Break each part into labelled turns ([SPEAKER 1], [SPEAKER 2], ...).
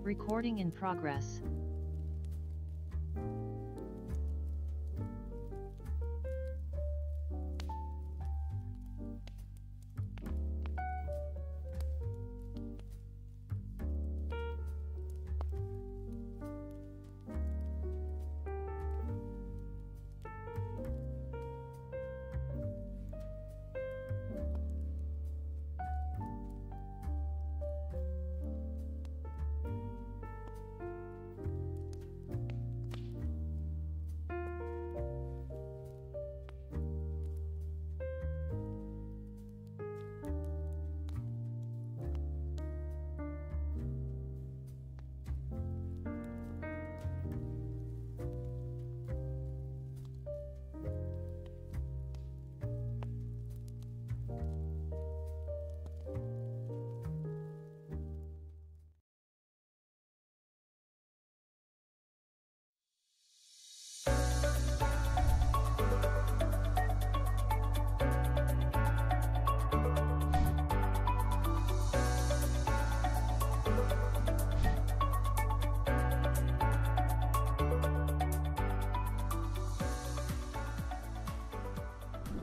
[SPEAKER 1] Recording in progress.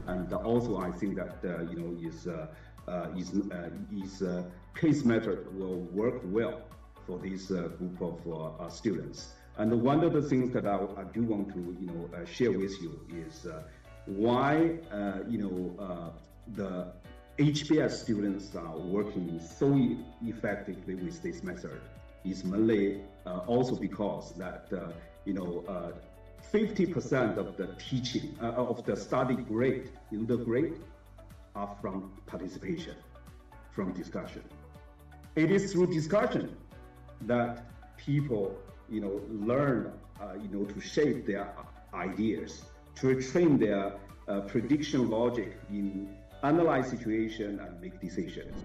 [SPEAKER 2] And also, I think that case method will work well for this group of students. And one of the things that I do want to share with you is why the HBS students are working so effectively with this method is mainly also because that 50% of the teaching of the study grade in the grade are from participation, from discussion. It is through discussion that people learn to shape their ideas, to train their prediction logic in analyze situation and make decisions.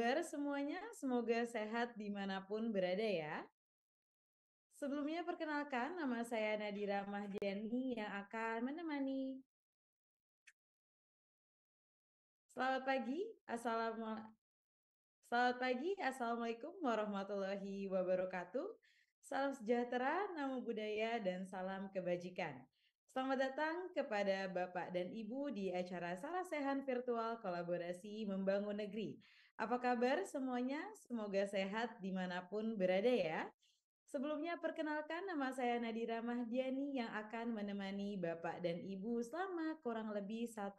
[SPEAKER 1] kabar semuanya? Semoga sehat dimanapun berada ya. Sebelumnya perkenalkan, nama saya Nadira Mahdiani yang akan menemani. Selamat pagi, Assalamualaikum warahmatullahi wabarakatuh. Salam sejahtera, namo buddhaya, dan salam kebajikan. Selamat datang kepada Bapak dan Ibu di acara Sarasehan Virtual Kolaborasi Membangun Negeri. Apa kabar semuanya? Semoga sehat dimanapun berada ya. Sebelumnya perkenalkan, nama saya Nadira Mahdiani yang akan menemani Bapak dan Ibu selama kurang lebih 1,5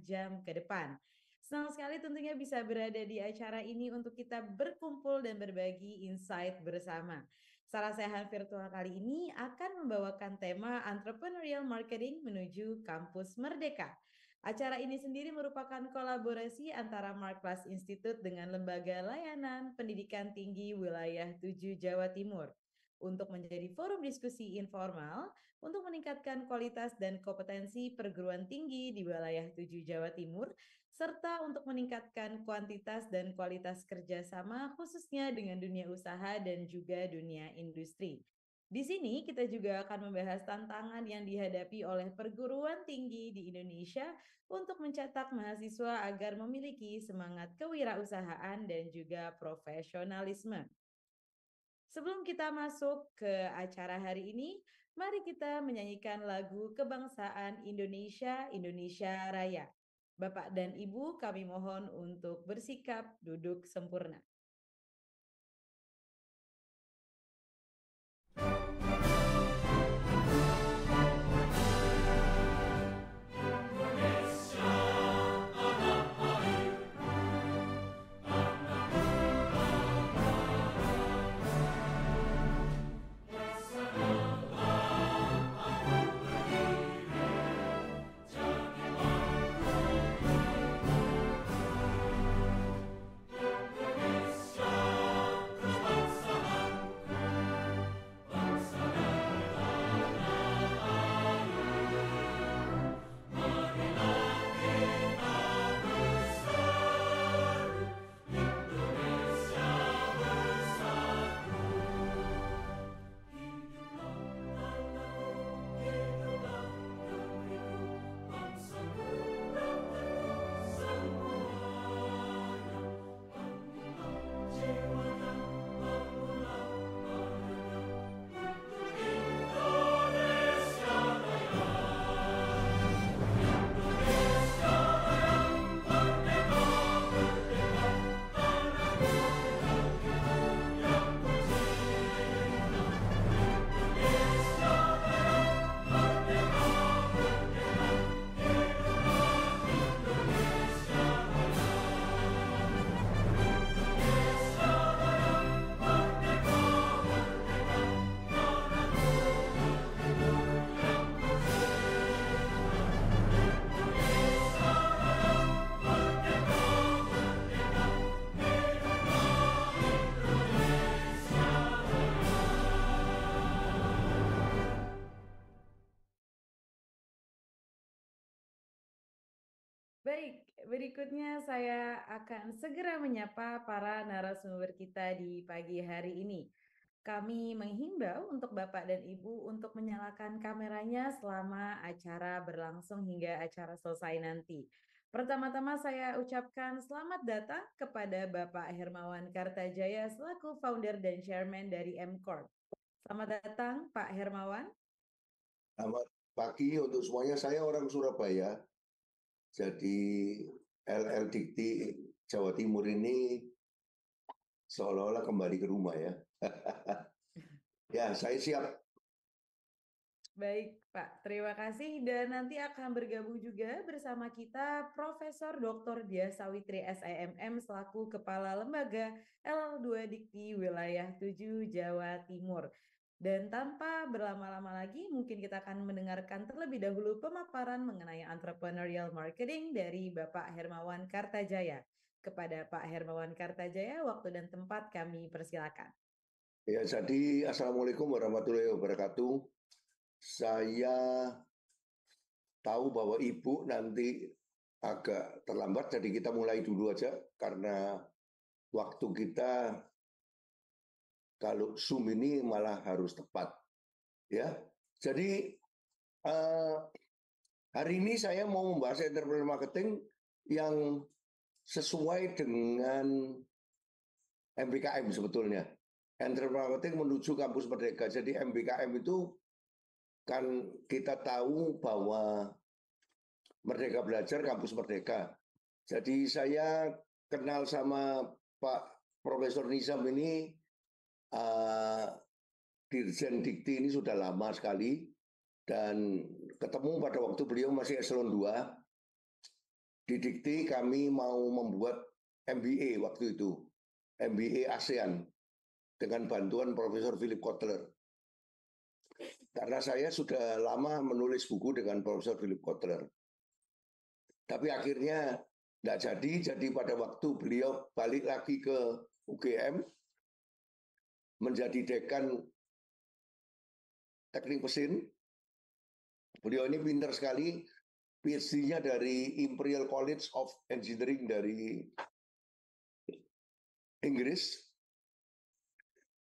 [SPEAKER 1] jam ke depan. Senang sekali tentunya bisa berada di acara ini untuk kita berkumpul dan berbagi insight bersama. Sarasehan Virtual kali ini akan membawakan tema Entrepreneurial Marketing menuju Kampus Merdeka. Acara ini sendiri merupakan kolaborasi antara Marketplace Institute dengan Lembaga Layanan Pendidikan Tinggi Wilayah 7 Jawa Timur untuk menjadi forum diskusi informal untuk meningkatkan kualitas dan kompetensi perguruan tinggi di wilayah 7 Jawa Timur, serta untuk meningkatkan kuantitas dan kualitas kerjasama khususnya dengan dunia usaha dan juga dunia industri. Di sini kita juga akan membahas tantangan yang dihadapi oleh perguruan tinggi di Indonesia untuk mencetak mahasiswa agar memiliki semangat kewirausahaan dan juga profesionalisme. Sebelum kita masuk ke acara hari ini, mari kita menyanyikan lagu kebangsaan Indonesia, Indonesia Raya. Bapak dan Ibu, kami mohon untuk bersikap duduk sempurna. Baik, berikutnya saya akan segera menyapa para narasumber kita di pagi hari ini. Kami menghimbau untuk Bapak dan Ibu untuk menyalakan kameranya selama acara berlangsung hingga acara selesai nanti. Pertama-tama saya ucapkan selamat datang kepada Bapak Hermawan Kartajaya selaku founder dan chairman dari M-Corp. Selamat datang Pak Hermawan.
[SPEAKER 3] Selamat pagi untuk semuanya. Saya orang Surabaya. Jadi LL Dikti Jawa Timur ini seolah-olah kembali ke rumah ya. Ya, saya siap.
[SPEAKER 1] Baik, Pak. Terima kasih. Dan nanti akan bergabung juga bersama kita Profesor Dr. Dia Sawitri SIMM selaku Kepala Lembaga L2 Dikti Wilayah 7 Jawa Timur. Dan tanpa berlama-lama lagi, mungkin kita akan mendengarkan terlebih dahulu pemaparan mengenai entrepreneurial marketing dari Bapak Hermawan Kartajaya. Kepada Pak Hermawan Kartajaya, waktu dan tempat kami persilakan.
[SPEAKER 3] Ya, jadi Assalamualaikum warahmatullahi wabarakatuh. Saya tahu bahwa Ibu nanti agak terlambat, jadi kita mulai dulu aja karena waktu kita kalau Zoom ini malah harus tepat, ya. Jadi hari ini saya mau membahas entrepreneur marketing yang sesuai dengan MBKM sebetulnya. Entrepreneur marketing menuju kampus merdeka. Jadi MBKM itu kan kita tahu bahwa Merdeka Belajar Kampus Merdeka. Jadi saya kenal sama Pak Profesor Nizam ini, Dirjen Dikti ini sudah lama sekali, dan ketemu pada waktu beliau masih eselon 2. Di Dikti kami mau membuat MBA waktu itu, MBA ASEAN, dengan bantuan Profesor Philip Kotler. Karena saya sudah lama menulis buku dengan Profesor Philip Kotler. Tapi akhirnya tidak jadi pada waktu beliau balik lagi ke UGM, menjadi dekan teknik mesin. Beliau ini pintar sekali, PhD-nya dari Imperial College of Engineering dari Inggris.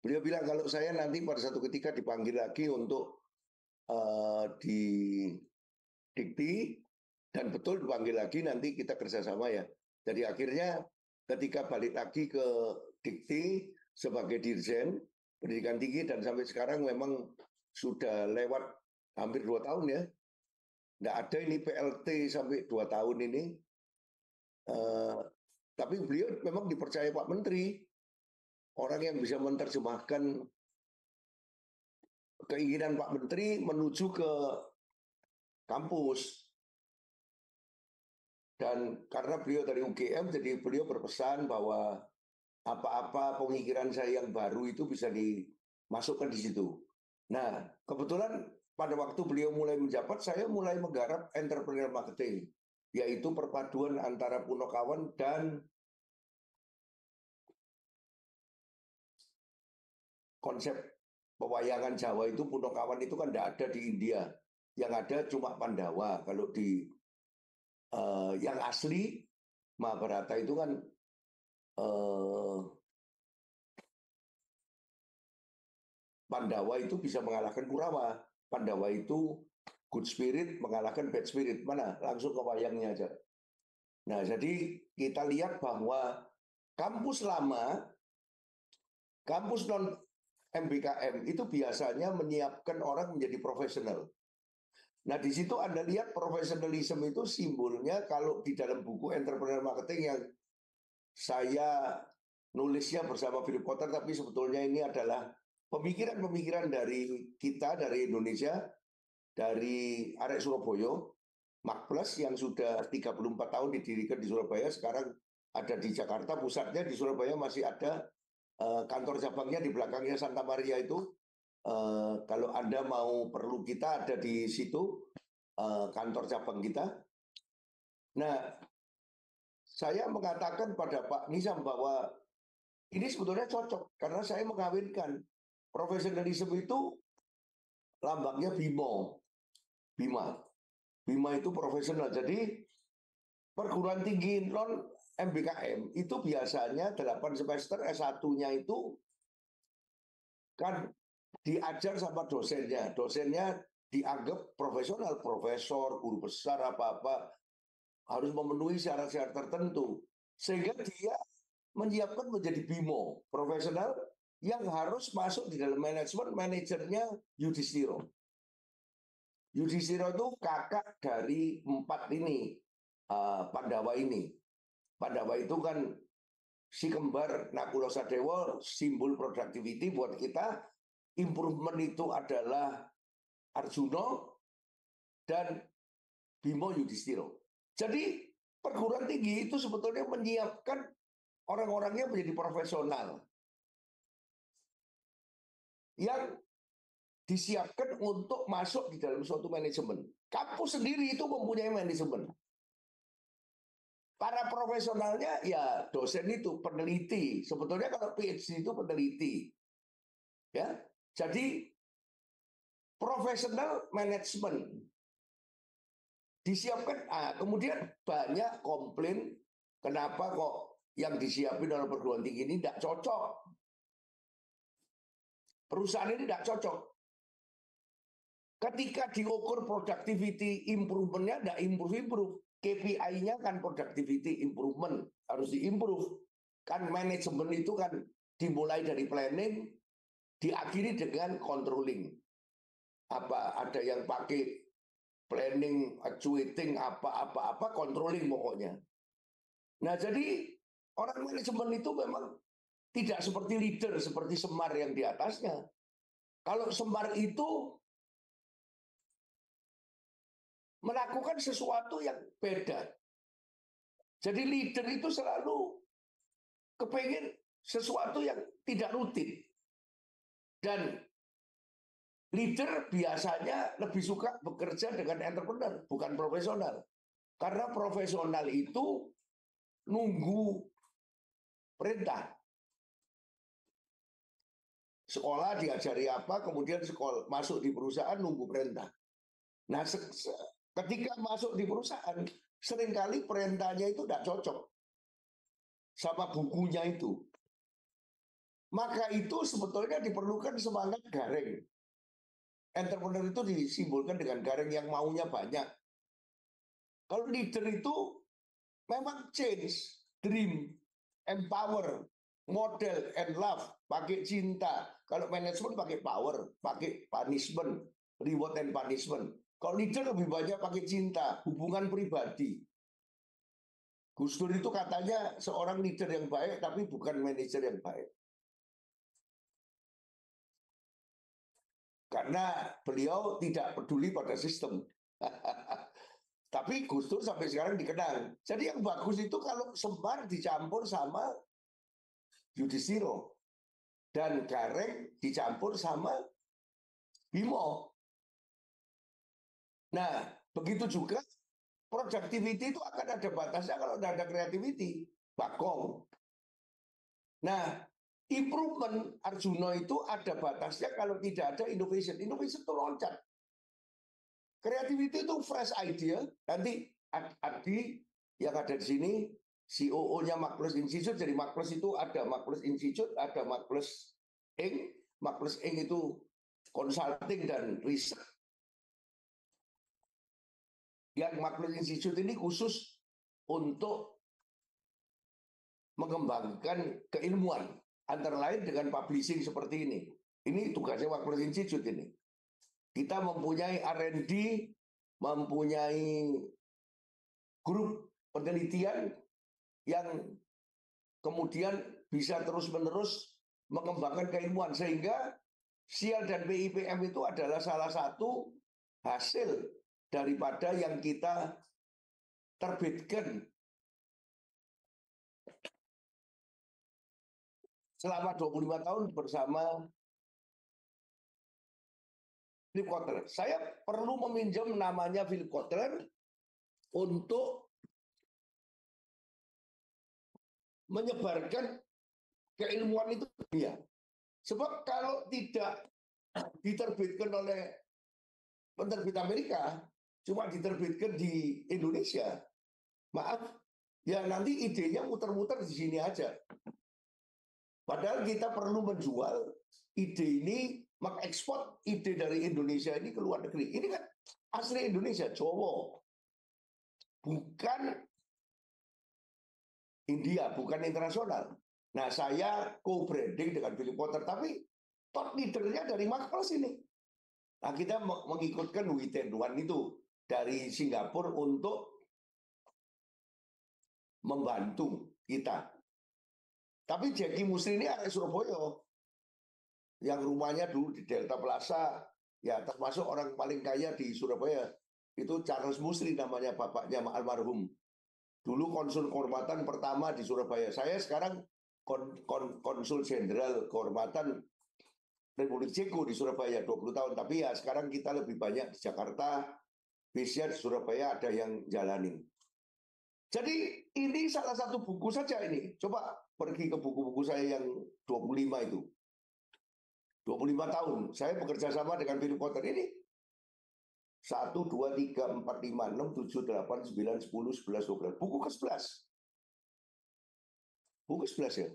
[SPEAKER 3] Beliau bilang kalau saya nanti pada satu ketika dipanggil lagi untuk di Dikti, dan betul dipanggil lagi nanti kita kerjasama ya. Jadi akhirnya ketika balik lagi ke Dikti sebagai Dirjen Pendidikan Tinggi, dan sampai sekarang memang sudah lewat hampir 2 tahun ya. Nggak ada ini PLT sampai 2 tahun ini. Tapi beliau memang dipercaya Pak Menteri, orang yang bisa menerjemahkan keinginan Pak Menteri menuju ke kampus. Dan karena beliau dari UGM, jadi beliau berpesan bahwa apa-apa pemikiran saya yang baru itu bisa dimasukkan di situ. Nah, kebetulan pada waktu beliau mulai menjabat, saya mulai menggarap entrepreneur marketing, yaitu perpaduan antara Punokawan dan konsep pewayangan Jawa itu. Punokawan itu kan tidak ada di India, yang ada cuma Pandawa. Kalau di yang asli Mahabharata itu kan Pandawa itu bisa mengalahkan Kurawa. Pandawa itu good spirit mengalahkan bad spirit. Mana? Langsung ke wayangnya aja. Nah, jadi kita lihat bahwa kampus lama, kampus non MBKM itu biasanya menyiapkan orang menjadi profesional. Nah, di situ Anda lihat profesionalisme itu simbolnya kalau di dalam buku Entrepreneur Marketing yang saya nulisnya bersama Philip Kotler, tapi sebetulnya ini adalah pemikiran-pemikiran dari kita, dari Indonesia, dari Arek Surabaya, Makplus yang sudah 34 tahun didirikan di Surabaya, sekarang ada di Jakarta, pusatnya di Surabaya masih ada kantor cabangnya di belakangnya Santa Maria itu. Kalau Anda mau perlu kita ada di situ, kantor cabang kita. Nah, saya mengatakan pada Pak Nizam bahwa ini sebetulnya cocok karena saya mengawinkan profesionalisme itu lambangnya Bima itu profesional. Jadi perguruan tinggi non MBKM itu biasanya 8 semester S1-nya itu kan diajar sama dosennya. Dosennya dianggap profesional, profesor, guru besar, apa-apa. Harus memenuhi syarat-syarat tertentu. Sehingga dia menyiapkan menjadi BIMO, profesional yang harus masuk di dalam manajemen. Manajernya Yudhistira. Yudhistira itu kakak dari 4 ini, Pandawa ini. Pandawa itu kan si kembar Nakula Sadewa, simbol productivity buat kita. Improvement itu adalah Arjuna dan Bima Yudhistira. Jadi perguruan tinggi itu sebetulnya menyiapkan orang-orangnya menjadi profesional yang disiapkan untuk masuk di dalam suatu manajemen. Kampus sendiri itu mempunyai manajemen. Para profesionalnya ya dosen itu, peneliti. Sebetulnya kalau PhD itu peneliti. Ya. Jadi profesional manajemen disiapkan. Kemudian banyak komplain kenapa kok yang disiapin oleh perguruan tinggi ini tidak cocok. Perusahaan ini tidak cocok. Ketika diukur productivity improvement-nya tidak improve. KPI-nya kan productivity improvement, harus diimprove. Kan manajemen itu kan dimulai dari planning, diakhiri dengan controlling. Ada yang pakai planning, actuating, apa controlling pokoknya. Nah, jadi orang manajemen itu memang tidak seperti leader, seperti Semar yang di atasnya. Kalau Semar itu melakukan sesuatu yang beda. Jadi leader itu selalu kepengen sesuatu yang tidak rutin. Dan leader biasanya lebih suka bekerja dengan entrepreneur, bukan profesional. Karena profesional itu nunggu perintah. Sekolah diajari apa, kemudian sekolah masuk di perusahaan nunggu perintah. Nah, ketika masuk di perusahaan, seringkali perintahnya itu tidak cocok sama bukunya itu. Maka itu sebetulnya diperlukan semangat Gareng. Entrepreneur itu disimbolkan dengan Gareng yang maunya banyak. Kalau leader itu memang change, dream, empower, model, and love. Pakai cinta. Kalau manajemen pakai power, pakai punishment, reward and punishment. Kalau leader lebih banyak pakai cinta, hubungan pribadi. Gus Dur itu katanya seorang leader yang baik, tapi bukan manajer yang baik. Karena beliau tidak peduli pada sistem. Tapi Gus Dur sampai sekarang dikenal. Jadi yang bagus itu kalau Semar dicampur sama Yudhistira. Dan Gareng dicampur sama Bimo. Nah, begitu juga productivity itu akan ada batasnya kalau tidak ada creativity. Bakong. Nah, improvement Arjuna itu ada batasnya kalau tidak ada innovation. Innovation itu loncat. Creativity itu fresh idea. Nanti Adi yang ada di sini, COO-nya Maklus Institute. Jadi Maklus itu ada Maklus Institute, ada Maklus Inc. Maklus Inc. itu consulting dan riset. Yang Maklus Institute ini khusus untuk mengembangkan keilmuan. Antara lain dengan publishing seperti ini. Ini tugasnya Maklus Institute ini. Kita mempunyai R&D, mempunyai grup penelitian yang kemudian bisa terus-menerus mengembangkan keilmuan. Sehingga SIAL dan PIPM itu adalah salah satu hasil daripada yang kita terbitkan selama 25 tahun bersama Philip Kotler. Saya perlu meminjam namanya Philip Kotler untuk menyebarkan keilmuan itu dunia. Sebab kalau tidak diterbitkan oleh penerbit Amerika, cuma diterbitkan di Indonesia, maaf, ya nanti idenya muter-muter di sini aja. Padahal kita perlu menjual ide ini, mengekspor ide dari Indonesia ini ke luar negeri. Ini kan asli Indonesia, Jawa. Bukan India, bukan internasional. Nah, saya co-branding dengan Philip Kotler, tapi top leadernya dari Maklus ini. Nah, kita mengikutkan Witenduan itu dari Singapura untuk membantu kita. Tapi Jackie Musri ini anak Surabaya. Yang rumahnya dulu di Delta Plaza, ya termasuk orang paling kaya di Surabaya. Itu Charles Musri namanya, bapaknya almarhum. Dulu konsul kehormatan pertama di Surabaya. Saya sekarang konsul jenderal kehormatan Republik Ceko di Surabaya 20 tahun. Tapi ya sekarang kita lebih banyak di Jakarta, base-nya di Surabaya ada yang jalanin. Jadi ini salah satu buku saja ini. Coba pergi ke buku-buku saya yang 25 itu. 25 tahun. Saya bekerja sama dengan Philip Kotler ini. 1, 2, 3, 4, 5, 6, 7, 8, 9, 10, 11, 12. Buku ke-11. Buku 11 ya?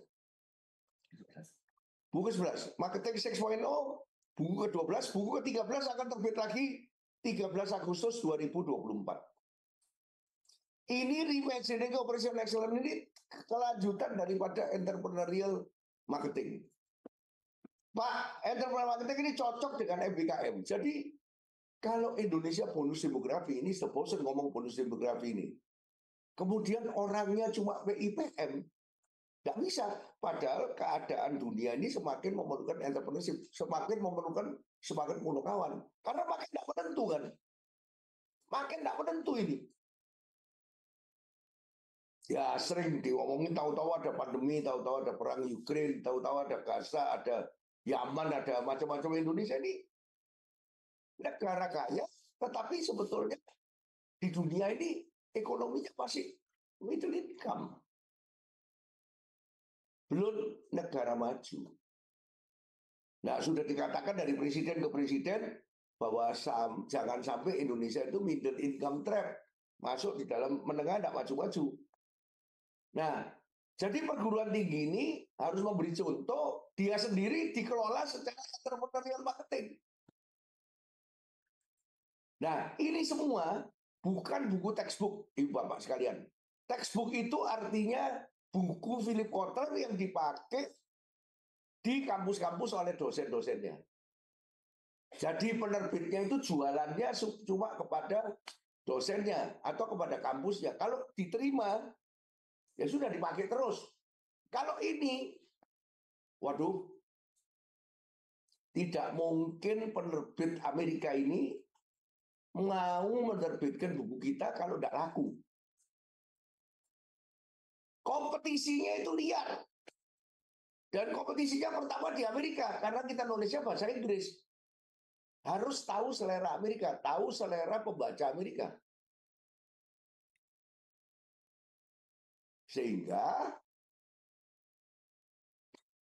[SPEAKER 3] Buku 11. Marketing 6.0, buku ke-12, buku ke-13 akan terbit lagi 13 Agustus 2024. Ini Reimagining Operational Excellence ini kelanjutan daripada entrepreneurial marketing. Pak, entrepreneurial marketing ini cocok dengan MBKM. Jadi kalau Indonesia bonus demografi ini, bosan ngomong bonus demografi ini. Kemudian orangnya cuma PIPM, nggak bisa. Padahal keadaan dunia ini semakin memerlukan entrepreneurship, semakin memerlukan semangat kawan. Karena makin nggak menentu kan. Makin nggak menentu ini. Ya sering diomongin, tahu-tahu ada pandemi, tahu-tahu ada perang Ukraina, tahu-tahu ada Gaza, ada Yaman, ada macam-macam. Indonesia ini negara kaya, tetapi sebetulnya di dunia ini ekonominya masih middle income. Belum negara maju. Nah, sudah dikatakan dari presiden ke presiden bahwa jangan sampai Indonesia itu middle income trap. Masuk di dalam menengah tidak maju-maju. Nah, jadi perguruan tinggi ini harus memberi contoh, dia sendiri dikelola secara entrepreneurial marketing. Nah, ini semua bukan buku textbook, Ibu Bapak sekalian. Textbook itu artinya buku Philip Kotler yang dipakai di kampus-kampus oleh dosen-dosennya. Jadi penerbitnya itu jualannya cuma kepada dosennya atau kepada kampusnya. Kalau diterima, ya sudah dipakai terus. Kalau ini, waduh, tidak mungkin penerbit Amerika ini mau menerbitkan buku kita kalau tidak laku. Kompetisinya itu liar. Dan kompetisinya pertama di Amerika, karena kita Indonesia bahasa Inggris. Harus tahu selera Amerika, tahu selera pembaca Amerika. Sehingga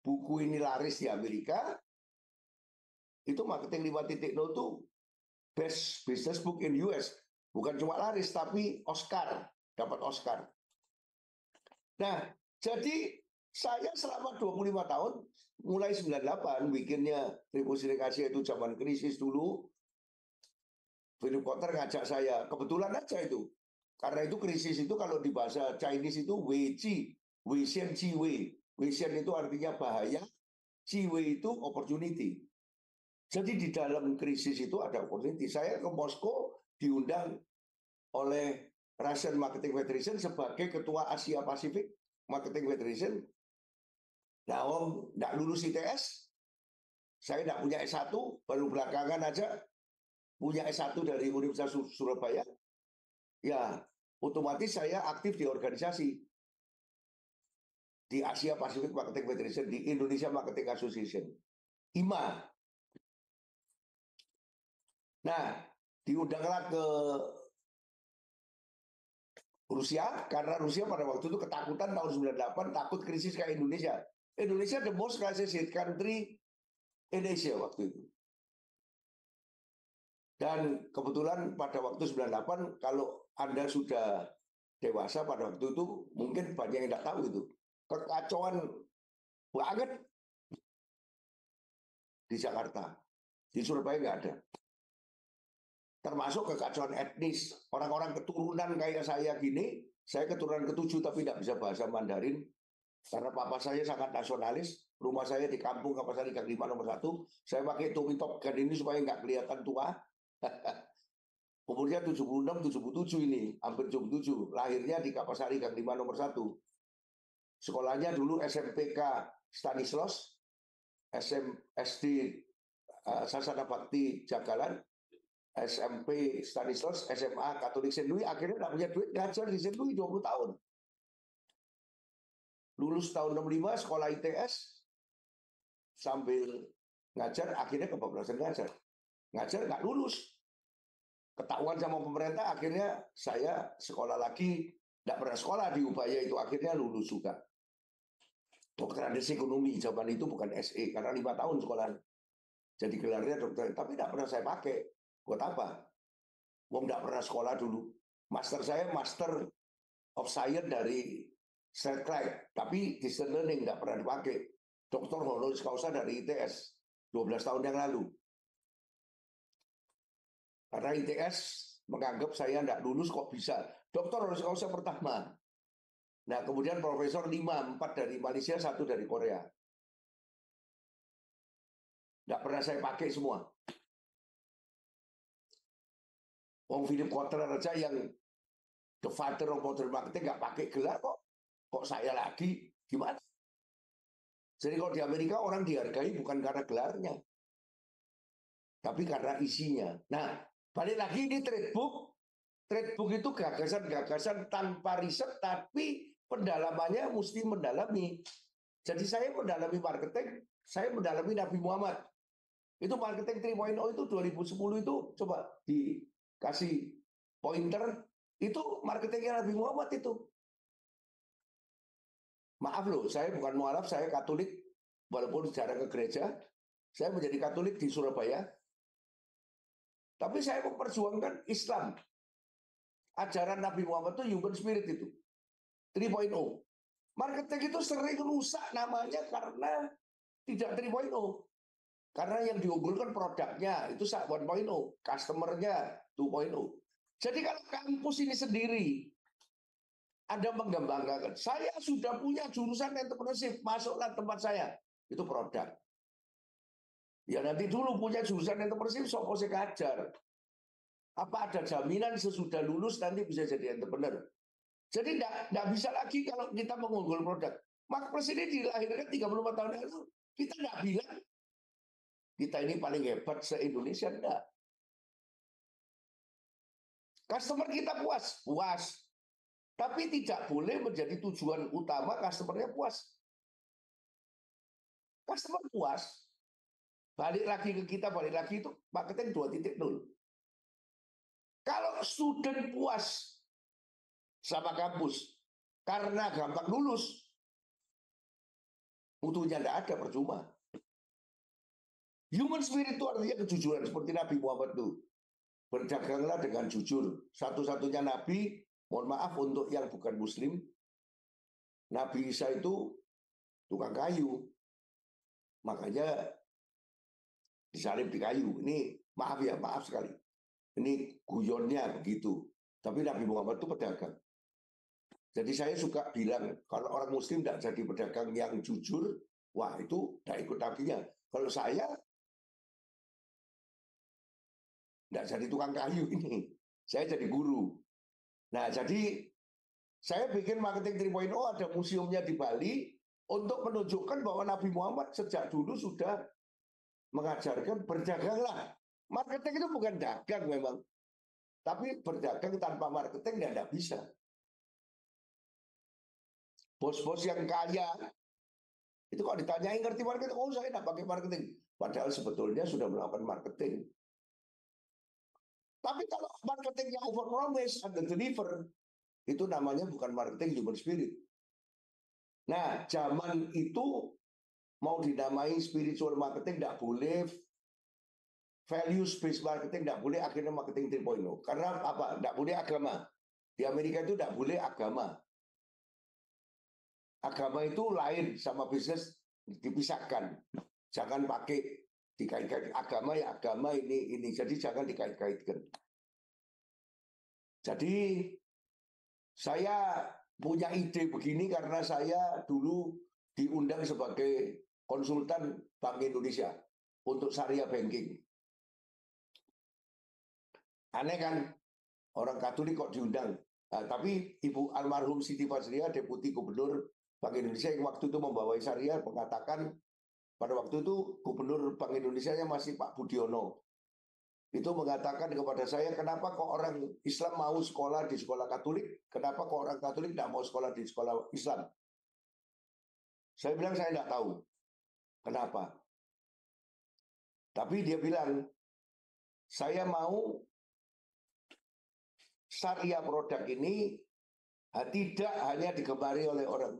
[SPEAKER 3] buku ini laris di Amerika, itu Marketing 5.0 itu best business book in US. Bukan cuma laris, tapi Oscar, dapat Oscar. Nah, jadi saya selama 25 tahun, mulai 98, bikinnya Repositioning Asia itu zaman krisis dulu, Philip Kotler ngajak saya, kebetulan aja itu. Karena itu krisis itu kalau di bahasa Chinese itu Wei-Chi, Wei-Xian Chi-Wei. Wei-Xian itu artinya bahaya, Chi-Wei itu opportunity. Jadi di dalam krisis itu ada opportunity. Saya ke Moskow diundang oleh Russian Marketing Federation sebagai ketua Asia Pasifik Marketing Federation. Nah, om nggak lulus ITS, saya nggak punya S1, baru belakangan aja punya S1 dari Universitas Surabaya. Ya, otomatis saya aktif di organisasi di Asia Pacific Marketing Federation, di Indonesia Marketing Association, IMA. Nah, diundanglah ke Rusia, karena Rusia pada waktu itu ketakutan tahun 98, takut krisis kayak Indonesia. Indonesia the most crisis hit country in Asia waktu itu. Dan kebetulan pada waktu 98, kalau Anda sudah dewasa pada waktu itu, mungkin banyak yang tidak tahu itu. Kekacauan banget di Jakarta. Di Surabaya nggak ada. Termasuk kekacauan etnis. Orang-orang keturunan kayak saya gini, saya keturunan ke-7 tapi tidak bisa bahasa Mandarin. Karena papa saya sangat nasionalis. Rumah saya di kampung Kapasari Gang 5 nomor 1. Saya pakai topi Top Gun ini supaya nggak kelihatan tua. Umurnya 76, 77 ini, hampir 77. Lahirnya di Kapasari Gang 5 nomor 1. Sekolahnya dulu SMPK Stanislaus, SD Sasana Bakti Jagalan, SMP Stanislaus, SMA Katolik Saint Louis. Akhirnya nggak punya duit, ngajar di Saint Louis 20 tahun. Lulus tahun 65, sekolah ITS, sambil ngajar, akhirnya kebablasan ngajar. Ngajar nggak lulus. Ketahuan sama pemerintah, akhirnya saya sekolah lagi, tidak pernah sekolah di Ubaya itu, akhirnya lulus juga. Dokter anestesi ekonomi, zaman itu bukan SE, karena 5 tahun sekolah. Jadi gelarnya dokter, tapi tidak pernah saya pakai. Buat apa? Wong tidak pernah sekolah dulu. Master saya Master of Science dari straight right, tapi distance learning nggak pernah dipakai. Doktor honoris causa dari ITS 12 tahun yang lalu. Karena ITS menganggap saya tidak lulus kok bisa. Doktor honoris causa pertama. Nah, kemudian profesor 5, 4 dari Malaysia, 1 dari Korea. Tidak pernah saya pakai semua. Wong Philip Kotler aja yang the father of modern marketing nggak pakai gelar kok. Kok saya lagi? Gimana? Jadi kalau di Amerika orang dihargai bukan karena gelarnya, tapi karena isinya. Nah, balik lagi ini trade book. Trade book itu gagasan-gagasan tanpa riset, tapi pendalamannya mesti mendalami. Jadi saya mendalami marketing, saya mendalami Nabi Muhammad. Itu marketing 3.0 itu 2010 itu coba dikasih pointer, itu marketingnya Nabi Muhammad itu. Maaf loh, saya bukan mualaf, saya Katolik, walaupun jarang ke gereja. Saya menjadi Katolik di Surabaya. Tapi saya memperjuangkan Islam. Ajaran Nabi Muhammad itu human spirit itu. 3.0. Marketing itu sering rusak namanya karena tidak 3.0. Karena yang diunggulkan produknya itu 1.0, customer-nya 2.0. Jadi kalau kampus ini sendiri Anda mengembangkan, saya sudah punya jurusan entrepreneurship, masuklah tempat saya, itu produk. Ya nanti dulu punya jurusan entrepreneurship, sopo saya kajar. Apa ada jaminan sesudah lulus nanti bisa jadi entrepreneur? Jadi tidak bisa lagi kalau kita mengunggul produk. Marketplace ini dilahirkan 34 tahun lalu. Kita tidak bilang kita ini paling hebat se-Indonesia, enggak. Customer kita puas, puas. Tapi tidak boleh menjadi tujuan utama customer-nya puas. Customer puas. Balik lagi ke kita, balik lagi itu marketing 2.0. Kalau student puas sama kampus karena gampang lulus, mutunya tidak ada, percuma. Human spirit itu artinya kejujuran, seperti Nabi Muhammad itu. Berdaganglah dengan jujur. Satu-satunya Nabi, mohon maaf untuk yang bukan Muslim, Nabi Isa itu tukang kayu. Makanya disalib di kayu. Ini maaf ya, maaf sekali. Ini guyonnya begitu. Tapi Nabi Muhammad itu pedagang. Jadi saya suka bilang, kalau orang Muslim tidak jadi pedagang yang jujur, wah itu tidak ikut nabinya. Kalau saya tidak jadi tukang kayu ini, saya jadi guru. Nah jadi saya bikin marketing 3.0, ada museumnya di Bali untuk menunjukkan bahwa Nabi Muhammad sejak dulu sudah mengajarkan berdaganglah. Marketing itu bukan dagang memang, tapi berdagang tanpa marketing tidak bisa. Bos-bos yang kaya itu kalau ditanyai ngerti marketing, oh saya tidak pakai marketing. Padahal sebetulnya sudah melakukan marketing. Tapi kalau marketingnya over promise and deliver, itu namanya bukan marketing, human spirit. Nah, zaman itu mau dinamai spiritual marketing tidak boleh, values based marketing tidak boleh, akhirnya marketing 3.0. Karena apa? Tidak boleh agama. Di Amerika itu tidak boleh agama. Agama itu lain sama bisnis, dipisahkan. Jangan pakai dikait-kait agama ya agama ini. Jadi jangan dikait-kaitkan. Jadi saya punya ide begini karena saya dulu diundang sebagai konsultan Bank Indonesia untuk syariah banking. Aneh kan, orang Katolik kok diundang. Nah, tapi Ibu almarhum Siti Fazlia, Deputi Gubernur Bank Indonesia yang waktu itu membawai syariah, mengatakan pada waktu itu Gubernur Bank Indonesia-nya masih Pak Budiono. Itu mengatakan kepada saya, kenapa kok orang Islam mau sekolah di sekolah Katolik, kenapa kok orang Katolik tidak mau sekolah di sekolah Islam? Saya bilang saya tidak tahu. Kenapa? Tapi dia bilang, saya mau syariah produk ini tidak hanya digemari oleh orang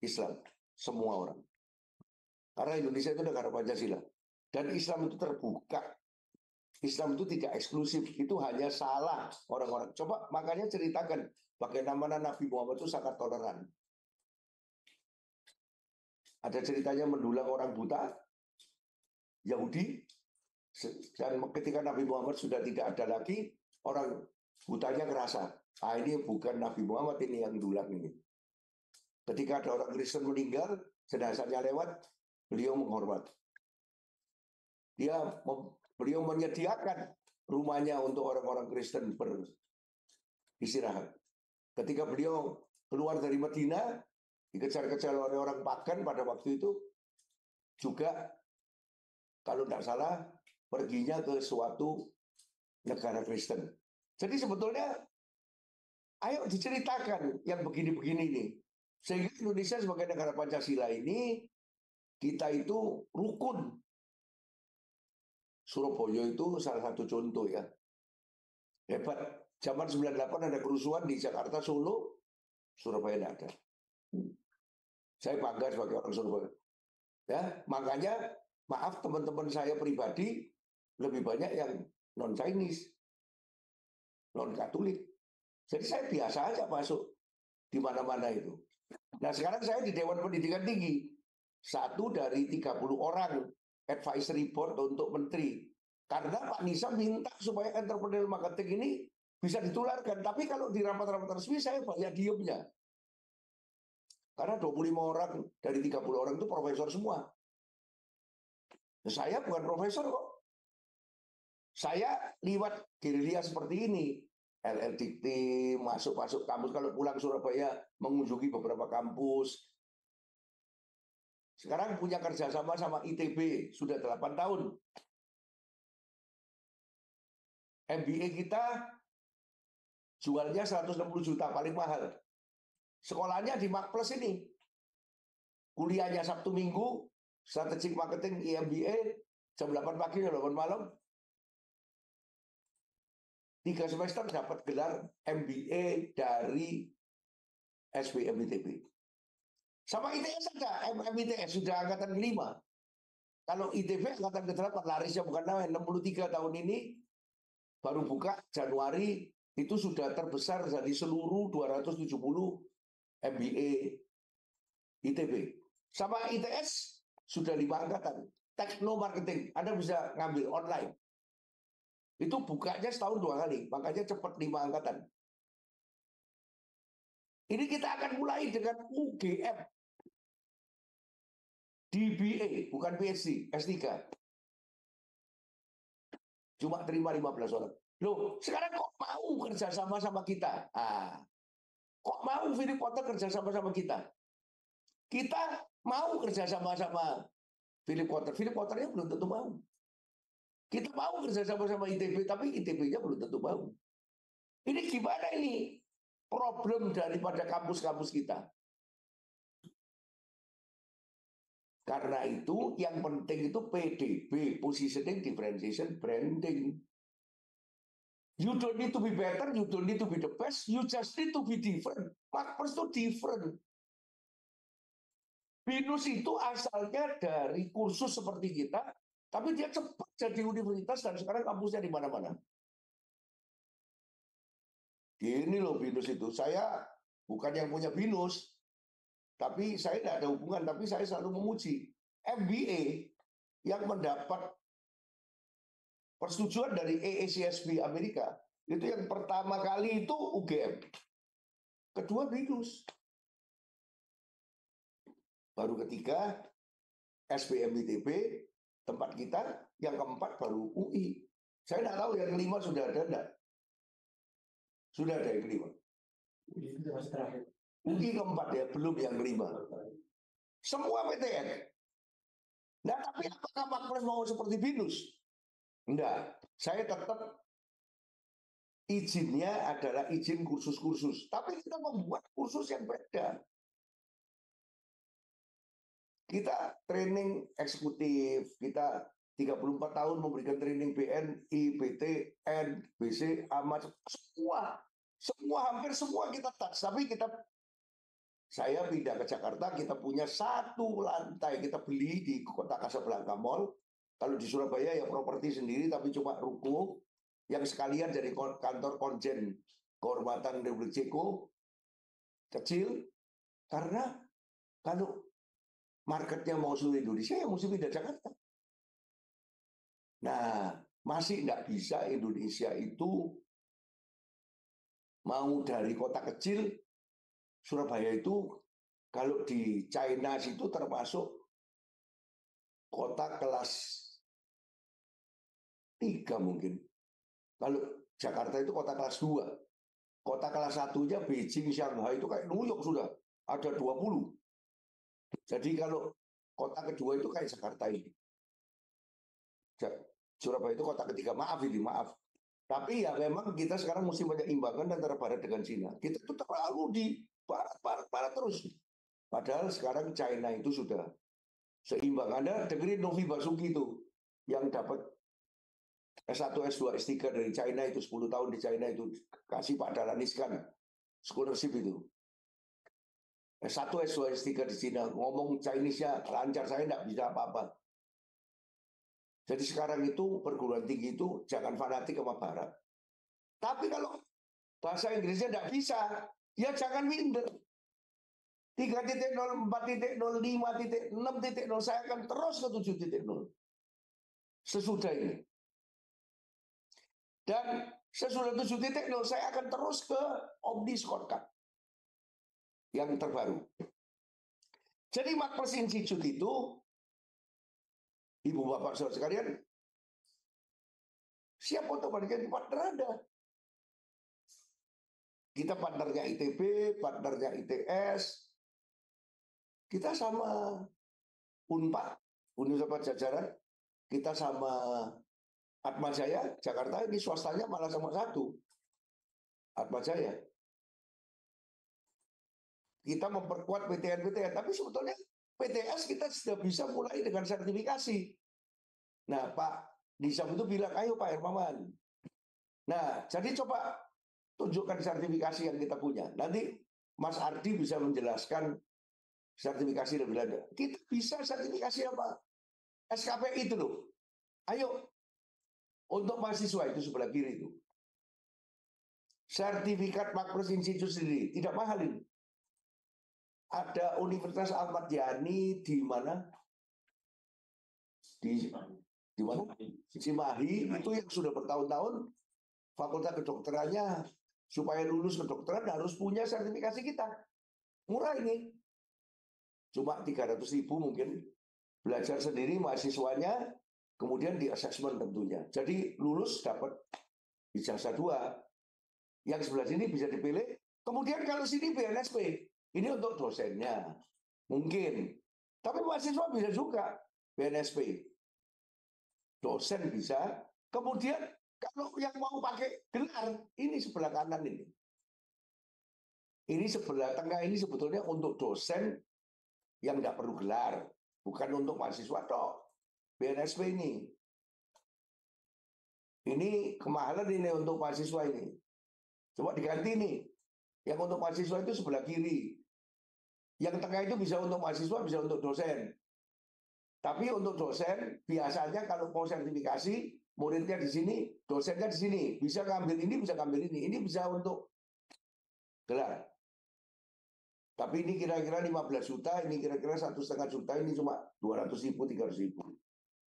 [SPEAKER 3] Islam, semua orang. Karena Indonesia itu negara Pancasila. Dan Islam itu terbuka. Islam itu tidak eksklusif. Itu hanya salah orang-orang. Coba makanya ceritakan bagaimana Nabi Muhammad itu sangat toleran. Ada ceritanya mendulang orang buta Yahudi, dan ketika Nabi Muhammad sudah tidak ada lagi, orang butanya ngerasa, ini bukan Nabi Muhammad ini yang dulang ini. Ketika ada orang Kristen meninggal, jenazahnya lewat, beliau menghormat. Beliau menyediakan rumahnya untuk orang-orang Kristen beristirahat. Ketika beliau keluar dari Madinah, dikejar-kejar oleh orang pagan pada waktu itu, juga kalau tidak salah perginya ke suatu negara Kristen. Jadi sebetulnya ayo diceritakan yang begini-begini ini. Sehingga Indonesia sebagai negara Pancasila ini, kita itu rukun. Surabaya itu salah satu contoh ya. Hebat. Zaman 98 ada kerusuhan di Jakarta, Solo, Surabaya tidak ada. Saya bangga sebagai orang Surabaya. Ya, makanya maaf teman-teman saya pribadi lebih banyak yang non-Chinese, non-Katolik. Jadi saya biasa aja masuk di mana-mana itu. Nah sekarang saya di Dewan Pendidikan Tinggi, 1 dari 30 orang advisory board untuk menteri. Karena Pak Nisa minta supaya entrepreneurial marketing ini bisa ditularkan. Tapi kalau di rapat-rapat resmi saya banyak diemnya. Karena 25 orang dari 30 orang itu profesor semua. Nah, saya bukan profesor kok. Saya liwat gerilya seperti ini. LLDT, masuk-masuk kampus. Kalau pulang Surabaya, mengunjungi beberapa kampus. Sekarang punya kerjasama sama ITB, sudah 8 tahun. MBA kita jualnya 160 juta, paling mahal. Sekolahnya di Makplus ini. Kuliahnya Sabtu Minggu, strategic marketing MBA, jam 8 pagi, jam 8 malam. 3 semester dapat gelar MBA dari SBM ITB. Sama ITS ada, MITS sudah angkatan ke-5. Kalau ITB angkatan ke-8, larisnya bukan main, 63 tahun ini, baru buka Januari, itu sudah terbesar dari seluruh 270 MBA ITB. Sama ITS sudah 5 angkatan. Tekno marketing, Anda bisa ngambil online. Itu bukanya setahun 2 kali, makanya cepat 5 angkatan. Ini kita akan mulai dengan UGM. DBA, bukan PhD, S3. Cuma terima 15 orang. Loh, sekarang kok mau kerja sama kita? Kok mau Philip Potter kerja sama kita? Kita mau kerja sama Philip Potter. Philip Potternya belum tentu mau. Kita mau kerja sama ITB, tapi ITB-nya belum tentu mau. Ini gimana ini? Problem daripada kampus-kampus kita. Karena itu yang penting itu PDB, positioning, differentiation, branding. You don't need to be better, you don't need to be the best, you just need to be different. Makpers itu different. BINUS itu asalnya dari kursus seperti kita, tapi dia cepat jadi universitas dan sekarang kampusnya di mana-mana. Ini loh BINUS itu. Saya bukan yang punya BINUS, tapi saya tidak ada hubungan, tapi saya selalu memuji. MBA yang mendapat persetujuan dari AACSB Amerika, itu yang pertama kali itu UGM. Kedua BINUS. Baru ketiga SBM ITB, tempat kita, yang keempat baru UI. Saya tidak tahu yang kelima sudah ada enggak. Sudah ada yang kelima. UI keempat ya, belum yang kelima. Semua PTN. Nah, tapi apakah Makpers mau seperti BINUS? Enggak. Saya tetap izinnya adalah izin kursus-kursus. Tapi kita membuat kursus yang beda. Kita training eksekutif, kita 34 tahun memberikan training BNI, BTN, BC, AMAT, semua hampir semua kita touch. Tapi saya pindah ke Jakarta, kita punya 1 lantai, kita beli di Kota Kasablanka Mall. Kalau di Surabaya ya properti sendiri, tapi cuma ruko, yang sekalian dari kantor Konjen Kehormatan Republik Ceko, kecil, karena kalau marketnya mau seluruh Indonesia, ya mesti pindah Jakarta. Nah, masih tidak bisa Indonesia itu mau dari kota kecil. Surabaya itu kalau di China situ termasuk kota kelas 3 mungkin. Kalau Jakarta itu kota kelas 2. Kota kelas 1-nya Beijing, Shanghai itu kayak New York sudah. Ada 20. Jadi kalau kota kedua itu kayak Jakarta ini. Surabaya itu kota ketiga. Maaf ini, maaf. Tapi ya memang kita sekarang mesti menyeimbangkan antara Barat dengan Cina. Kita itu terlalu di Barat terus. Padahal sekarang China itu sudah seimbang. Anda dengerin Novi Basuki itu yang dapat S1, S2, S3 dari China itu 10 tahun di China itu kasih Pak Dahlan Iskan scholarship itu. S1, S2, S3 di Cina ngomong Chinese-nya lancar, saya tidak bisa apa-apa. Jadi sekarang itu perguruan tinggi itu jangan fanatik sama Barat. Tapi kalau bahasa Inggrisnya tidak bisa, ya jangan minder. 3.0, 4.0, 5.0, 6.0 saya akan terus ke 7.0 sesudah ini. Dan sesudah 7.0 saya akan terus ke Omni Scorecard yang terbaru. Jadi Marketplace Institute itu, Ibu Bapak Saudara sekalian, siap untuk menjadi partner Anda. Kita partnernya ITB, partnernya ITS, kita sama Unpad, Universitas Pajajaran, kita sama Atmajaya, Jakarta ini swastanya malah sama satu, Atmajaya. Kita memperkuat PTN, tapi sebetulnya PTS kita sudah bisa mulai dengan sertifikasi. Nah, Pak Disam itu bilang, ayo Pak Hermawan. Nah, jadi coba tunjukkan sertifikasi yang kita punya. Nanti Mas Ardi bisa menjelaskan sertifikasi lebih lanjut. Kita bisa sertifikasi apa? SKPI itu loh. Ayo, untuk mahasiswa itu sebelah kiri itu. Sertifikat Marketplace Institute sendiri, tidak mahal ini. Ada Universitas Ahmad Yani di mana? Di mana? Cimahi itu yang sudah bertahun-tahun fakultas kedokterannya supaya lulus kedokteran harus punya sertifikasi kita. Murah ini. Cuma 300.000 mungkin. Belajar sendiri mahasiswanya, kemudian di asesmen tentunya. Jadi lulus dapat ijazah 2. Yang sebelah sini bisa dipilih. Kemudian kalau sini BNSP. Ini untuk dosennya. Mungkin. Tapi mahasiswa bisa juga BNSP. Dosen bisa. Kemudian kalau yang mau pakai gelar, ini sebelah kanan ini. Ini sebelah tengah ini sebetulnya untuk dosen yang tidak perlu gelar. Bukan untuk mahasiswa toh. BNSP ini. Ini kemahalan ini untuk mahasiswa ini. Coba diganti nih. Yang untuk mahasiswa itu sebelah kiri. Yang tengah itu bisa untuk mahasiswa, bisa untuk dosen. Tapi untuk dosen, biasanya kalau mau sertifikasi, muridnya di sini, dosennya di sini. Bisa ngambil ini, bisa ngambil ini. Ini bisa untuk gelar. Tapi ini kira-kira 15 juta, ini kira-kira 1,5 juta, ini cuma 200.000, 300.000.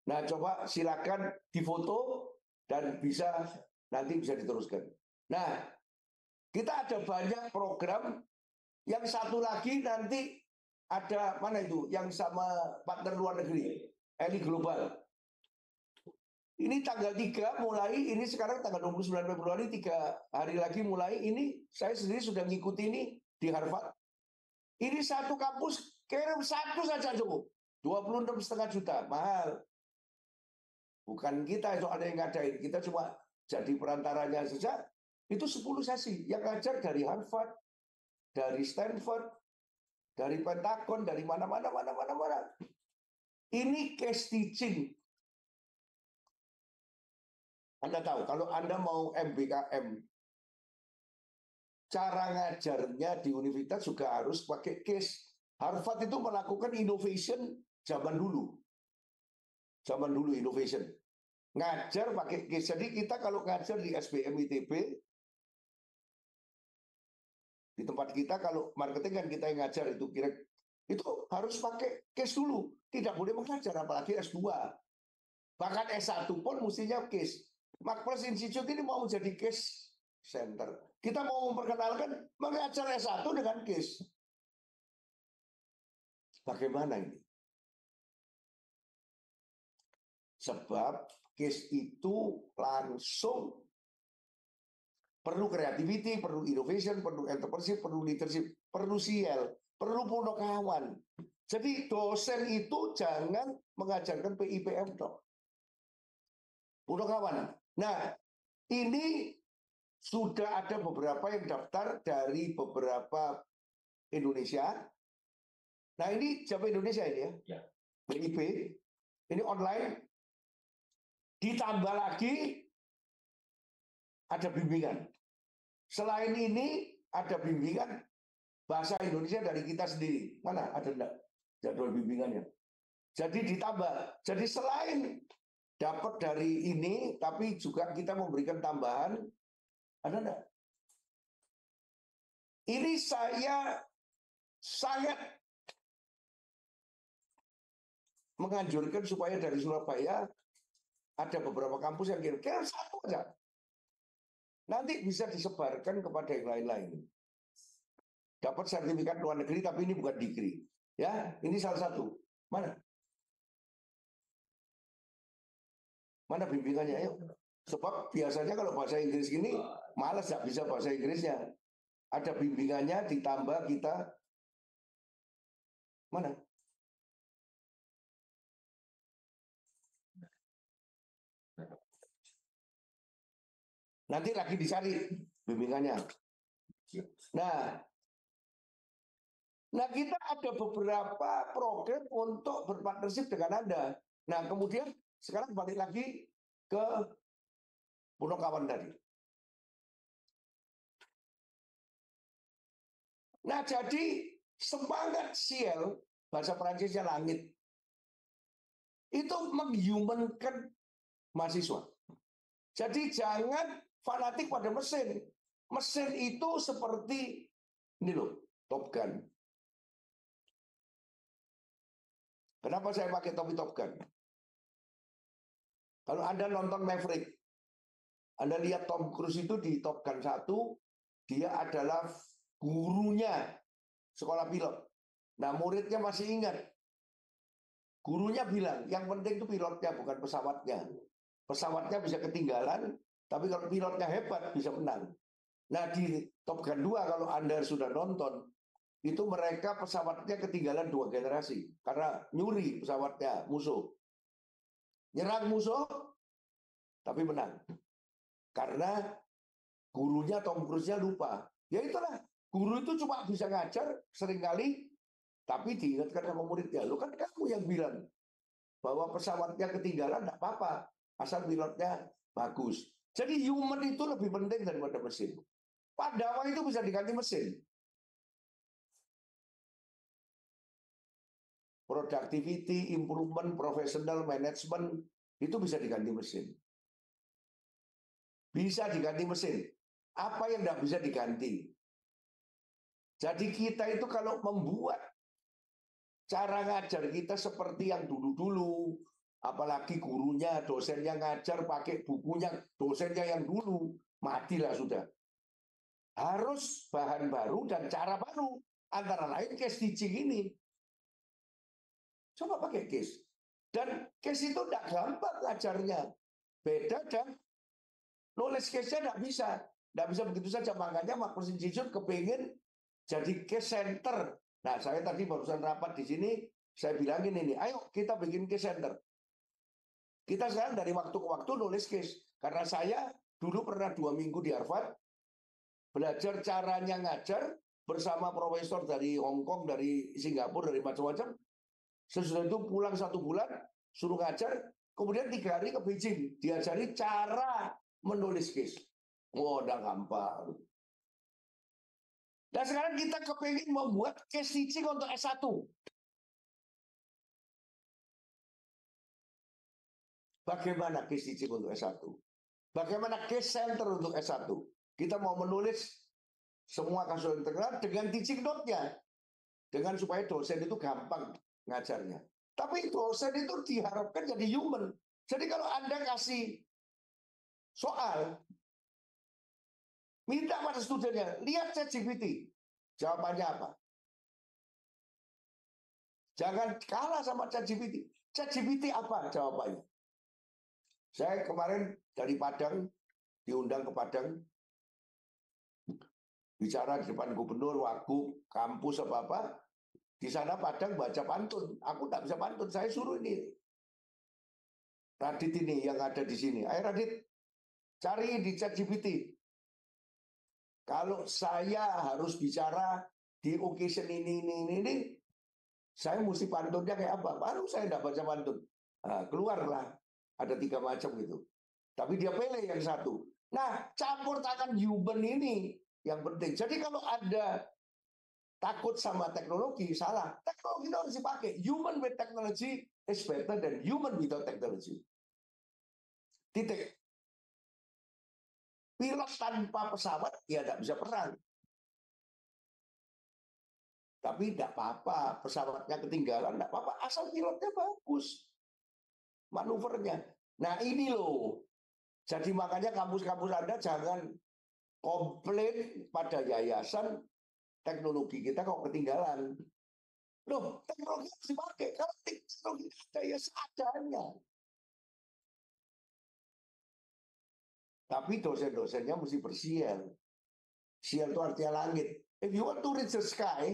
[SPEAKER 3] Nah, coba silakan difoto dan bisa nanti bisa diteruskan. Nah, kita ada banyak program. Yang satu lagi nanti ada mana itu? Yang sama partner luar negeri, Eli Global. Ini tanggal 3 mulai, ini sekarang tanggal 29 Februari, 3 hari lagi mulai. Ini saya sendiri sudah ngikuti ini di Harvard. Ini satu kampus, kirim satu saja cukup. 26,5 juta, mahal. Bukan kita itu ada yang ngadain, kita cuma jadi perantaranya saja. Itu 10 sesi, yang ngajar dari Harvard, dari Stanford, dari Pentagon, dari mana-mana. Ini case teaching. Anda tahu, kalau Anda mau MBKM, cara ngajarnya di universitas juga harus pakai case. Harvard itu melakukan innovation zaman dulu. Zaman dulu innovation. Ngajar pakai case. Jadi kita kalau ngajar di SBM ITB, di tempat kita kalau marketing kan kita yang ngajar itu Itu harus pakai case dulu. Tidak boleh mengajar, apalagi S2. Bahkan S1 pun mestinya case. Marketplace Institute ini mau menjadi case center. Kita mau memperkenalkan mengajar S1 dengan case. Bagaimana ini? Sebab case itu langsung perlu creativity, perlu innovation, perlu entrepreneurship, perlu leadership, perlu CL, perlu punakawan. Jadi dosen itu jangan mengajarkan PIPM dong. Punakawan. Nah, ini sudah ada beberapa yang daftar dari beberapa Indonesia. Nah, ini Java Indonesia ini ya. BIP. Ini online. Ditambah lagi ada bimbingan. Selain ini ada bimbingan bahasa Indonesia dari kita sendiri. Mana ada enggak jadwal bimbingannya? Jadi ditambah. Jadi selain dapat dari ini, tapi juga kita memberikan tambahan. Ada enggak? Ini saya sangat menganjurkan supaya dari Surabaya ada beberapa kampus yang kira-kira satu aja. Nanti bisa disebarkan kepada yang lain-lain. Dapat sertifikat luar negeri, tapi ini bukan degree. Ya, ini salah satu. Mana? Mana bimbingannya? Ayo. Sebab biasanya kalau bahasa Inggris gini, malas nggak bisa bahasa Inggrisnya. Ada bimbingannya, ditambah kita. Mana? Nanti lagi dicari bimbingannya. Nah kita ada beberapa program untuk berpartnership dengan Anda. Nah kemudian sekarang balik lagi ke punakawan tadi. Nah jadi semangat CL, bahasa Perancisnya langit, itu menghumankan mahasiswa. Jadi jangan fanatik pada mesin. Mesin itu seperti ini loh, Top Gun. Kenapa saya pakai topi Top Gun? Kalau Anda nonton Maverick, Anda lihat Tom Cruise itu di Top Gun 1, dia adalah gurunya sekolah pilot. Nah, muridnya masih ingat. Gurunya bilang, yang penting itu pilotnya, bukan pesawatnya. Pesawatnya bisa ketinggalan, tapi kalau pilotnya hebat, bisa menang. Nah, di Top Gun 2, kalau Anda sudah nonton, itu mereka pesawatnya ketinggalan 2 generasi. Karena nyuri pesawatnya musuh. Nyerang musuh, tapi menang. Karena gurunya Tom Cruise-nya lupa. Ya itulah, guru itu cuma bisa ngajar seringkali, tapi diingatkan sama muridnya. Lo kan kamu yang bilang bahwa pesawatnya ketinggalan, tidak apa-apa. Asal pilotnya bagus. Jadi human itu lebih penting daripada mesin. Pandawa itu bisa diganti mesin. Productivity, improvement, professional management, itu bisa diganti mesin. Bisa diganti mesin. Apa yang tidak bisa diganti? Jadi kita itu kalau membuat cara ngajar kita seperti yang dulu-dulu, apalagi gurunya, dosennya ngajar pakai bukunya, dosennya yang dulu, matilah sudah. Harus bahan baru dan cara baru. Antara lain case teaching ini. Coba pakai case. Dan case itu tidak gampang ngajarnya. Beda dan knowledge case-nya tidak bisa. Tidak bisa begitu saja. Makanya Marketplace Institute kepingin jadi case center. Nah, saya tadi barusan rapat di sini, saya bilangin ini, ayo kita bikin case center. Kita sekarang dari waktu ke waktu nulis case. Karena saya dulu pernah 2 minggu di Harvard, belajar caranya ngajar bersama profesor dari Hong Kong, dari Singapura, dari macam-macam. Sesudah itu pulang 1 bulan, suruh ngajar, kemudian 3 hari ke Beijing, diajari cara menulis case. Oh, udah gampang. Dan sekarang kita kepingin membuat case teaching untuk S1. Bagaimana case teaching untuk S1? Bagaimana case center untuk S1? Kita mau menulis semua kasus integral dengan teaching note-nya. dengan supaya dosen itu gampang ngajarnya. Tapi dosen itu diharapkan jadi human. Jadi kalau Anda kasih soal, minta pada studennya, lihat ChatGPT. Jawabannya apa? Jangan kalah sama ChatGPT. ChatGPT apa jawabannya? Saya kemarin dari Padang, diundang ke Padang, bicara di depan gubernur, wagub, kampus apa-apa. Di sana Padang baca pantun. Aku tak bisa pantun, saya suruh ini. Radit ini yang ada di sini. Ayo Radit, cari di ChatGPT. Kalau saya harus bicara di occasion ini, saya mesti pantunnya kayak apa? Baru saya tidak baca pantun. Nah, keluarlah. Ada 3 macam gitu. Tapi dia pilih yang satu. Nah, campur tangan human ini yang penting. Jadi kalau Anda takut sama teknologi, salah. Teknologi itu harus dipakai. Human with technology is better than human without technology. Titik. Pilot tanpa pesawat, ya tidak bisa perang. Tapi tidak apa-apa, pesawatnya ketinggalan, tidak apa-apa. Asal pilotnya bagus. Manuvernya. Nah ini loh. Jadi makanya kampus-kampus Anda jangan komplain pada yayasan teknologi kita kok ketinggalan. Loh, teknologi harus dipakai. Kalau teknologi ada ya seadanya. Tapi dosen-dosennya mesti bersiel. Siel itu artinya langit. If you want to reach the sky,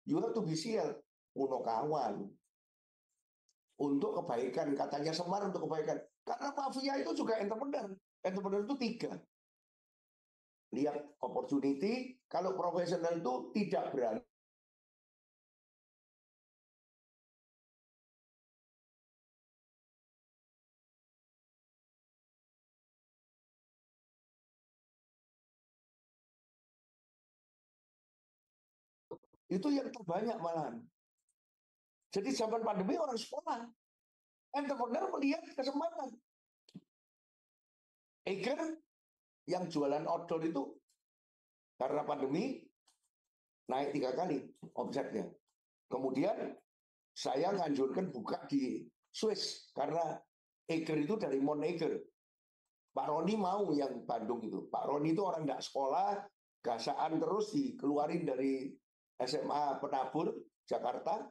[SPEAKER 3] you have to be siel. Uno kawan. Untuk kebaikan, katanya Semar untuk kebaikan. Karena mafia itu juga entrepreneur. Entrepreneur itu 3. Lihat opportunity, kalau profesional itu tidak berani. Itu yang terbanyak malahan. Jadi zaman pandemi orang sekolah. Entrepreneur melihat kesempatan. Eger yang jualan outdoor itu karena pandemi naik 3 kali omsetnya. Kemudian saya nganjurkan buka di Swiss karena Eger itu dari Mount Eger. Pak Roni mau yang Bandung itu. Pak Roni itu orang nggak sekolah, gasaan terus dikeluarin dari SMA Penabur Jakarta,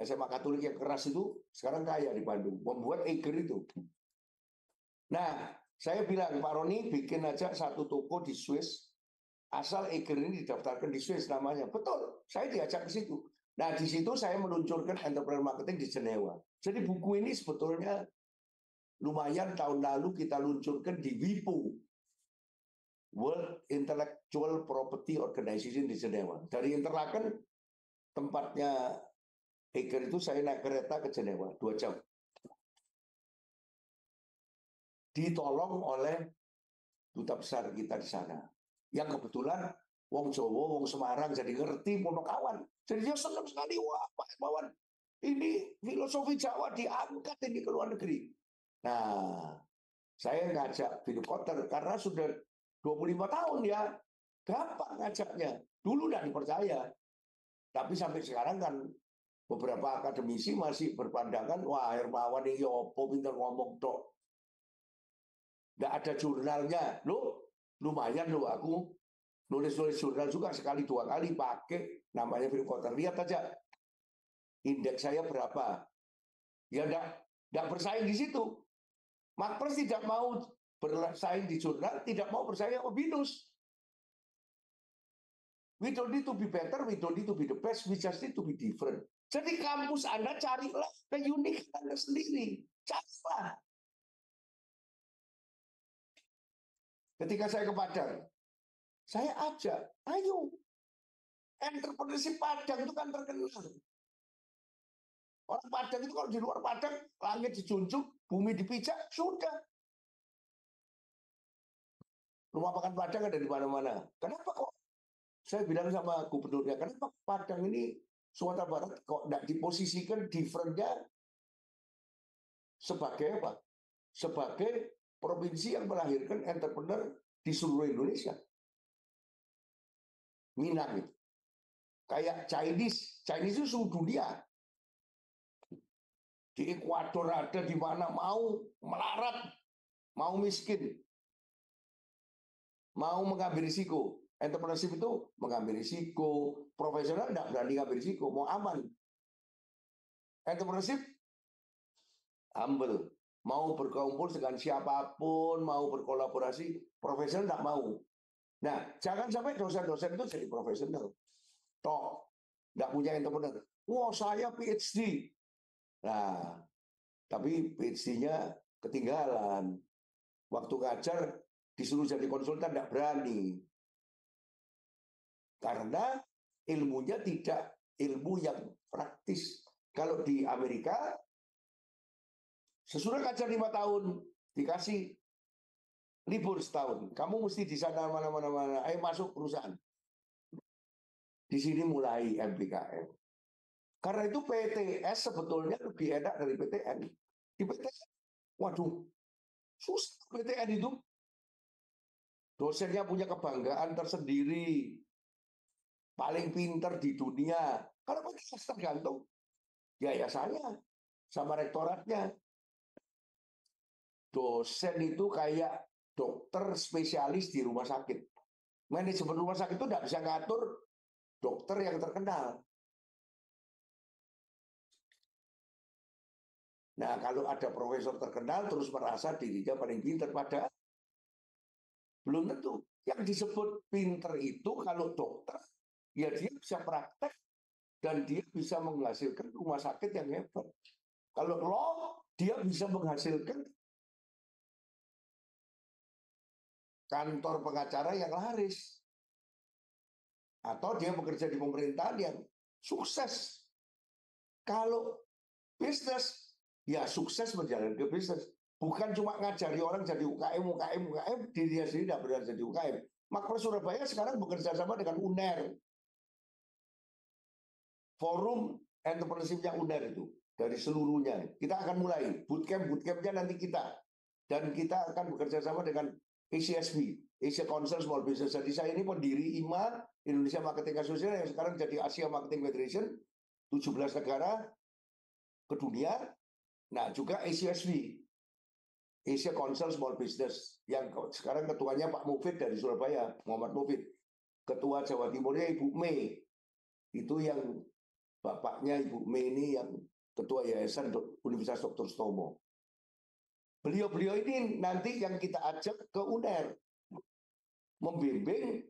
[SPEAKER 3] SMA Katolik yang keras itu sekarang kaya di Bandung, membuat Eger itu. Nah, saya bilang Pak Roni bikin aja satu toko di Swiss, asal Eger ini didaftarkan di Swiss namanya. Betul, saya diajak ke situ. Nah, di situ saya meluncurkan entrepreneur marketing di Jenewa. Jadi buku ini sebetulnya lumayan tahun lalu kita luncurkan di WIPO, World Intellectual Property Organization di Jenewa. Dari Interlaken, tempatnya Eger itu saya naik kereta ke Jenewa 2 jam. Ditolong oleh duta besar kita di sana. Yang kebetulan wong Jawa, wong Semarang jadi ngerti Ponokawan. Jadi dia senang sekali, wah Pak Hermawan, ini filosofi Jawa diangkat ini ke luar negeri. Nah, saya ngajak Philip Kotler karena sudah 25 tahun ya, gampang ngajaknya. Dulu tidak dipercaya. Tapi sampai sekarang kan beberapa akademisi masih berpandangan, wah Hermawan ini opo pintar ngomong dok. Nggak ada jurnalnya. Loh, lumayan loh aku nulis-nulis jurnal juga sekali 2 kali pakai namanya Philip Kotler. Lihat aja indeks saya berapa. Ya enggak bersaing di situ. Mark Pers tidak mau bersaing di jurnal, tidak mau bersaing sama BINUS. We don't need to be better, we don't need to be the best, we just need to be different. Jadi kampus Anda carilah keunikan Anda sendiri. Carilah. Ketika saya ke Padang, saya ajak, ayo. Entrepreneurship Padang itu kan terkenal. Orang Padang itu kalau di luar Padang, langit dijunjung, bumi dipijak, sudah. Rumah makan Padang ada di mana-mana. Kenapa kok? Saya bilang sama gubernurnya, kenapa Padang ini Sumatera Barat kok tidak diposisikan different-nya sebagai apa? Sebagai provinsi yang melahirkan entrepreneur di seluruh Indonesia. Minang itu. Kayak Chinese itu suhu dunia. Di Ekuador ada, di mana mau melarat, mau miskin, mau mengambil risiko. Entrepreneurship itu mengambil risiko, profesional tidak berani mengambil risiko, mau aman. Entrepreneurship humble, mau berkumpul dengan siapapun, mau berkolaborasi, profesional tidak mau. Nah, jangan sampai dosen-dosen itu jadi profesional. Toh, tidak punya entrepreneur. Wah, saya PhD. Nah, tapi PhD-nya ketinggalan. Waktu ngajar disuruh jadi konsultan tidak berani. Karena ilmunya tidak ilmu yang praktis. Kalau di Amerika, sesudah ngajar 5 tahun, dikasih libur setahun. Kamu mesti di sana mana-mana. Ayo masuk perusahaan. Di sini mulai MBKM. Karena itu PTS sebetulnya lebih enak dari PTN. Di PTN, waduh, susah PTN itu. Dosennya punya kebanggaan tersendiri. Paling pinter di dunia. Kalau PTS tergantung yayasannya sama rektoratnya. Dosen itu kayak dokter spesialis di rumah sakit. Manajemen rumah sakit itu tidak bisa ngatur dokter yang terkenal. Nah, kalau ada profesor terkenal terus merasa dirinya paling pinter, padahal belum tentu. Yang disebut pinter itu kalau dokter, ya dia bisa praktek dan dia bisa menghasilkan rumah sakit yang hebat. Kalau law, dia bisa menghasilkan kantor pengacara yang laris. Atau dia bekerja di pemerintahan yang sukses. Kalau bisnis, ya sukses menjalankan bisnis. Bukan cuma ngajari orang jadi UKM, dirinya sendiri tidak benar jadi UKM. Makpres Surabaya sekarang bekerja sama dengan UNER. Forum entrepreneurship-nya UNER itu. Dari seluruhnya. Kita akan mulai. Bootcamp-nya nanti kita. Dan kita akan bekerja sama dengan ACSB, Asia Council Small Business. Jadi saya ini pendiri IMA, Indonesia Marketing Association, yang sekarang jadi Asia Marketing Federation, 17 negara ke dunia. Nah, juga ACSB, Asia Council Small Business, yang sekarang ketuanya Pak Mufid dari Surabaya, Muhammad Mufid. Ketua Jawa Timurnya Ibu Mei, itu yang bapaknya Ibu Mei ini yang ketua Yayasan Universitas Dr. Sutomo. Beliau-beliau ini nanti yang kita ajak ke UNER, membimbing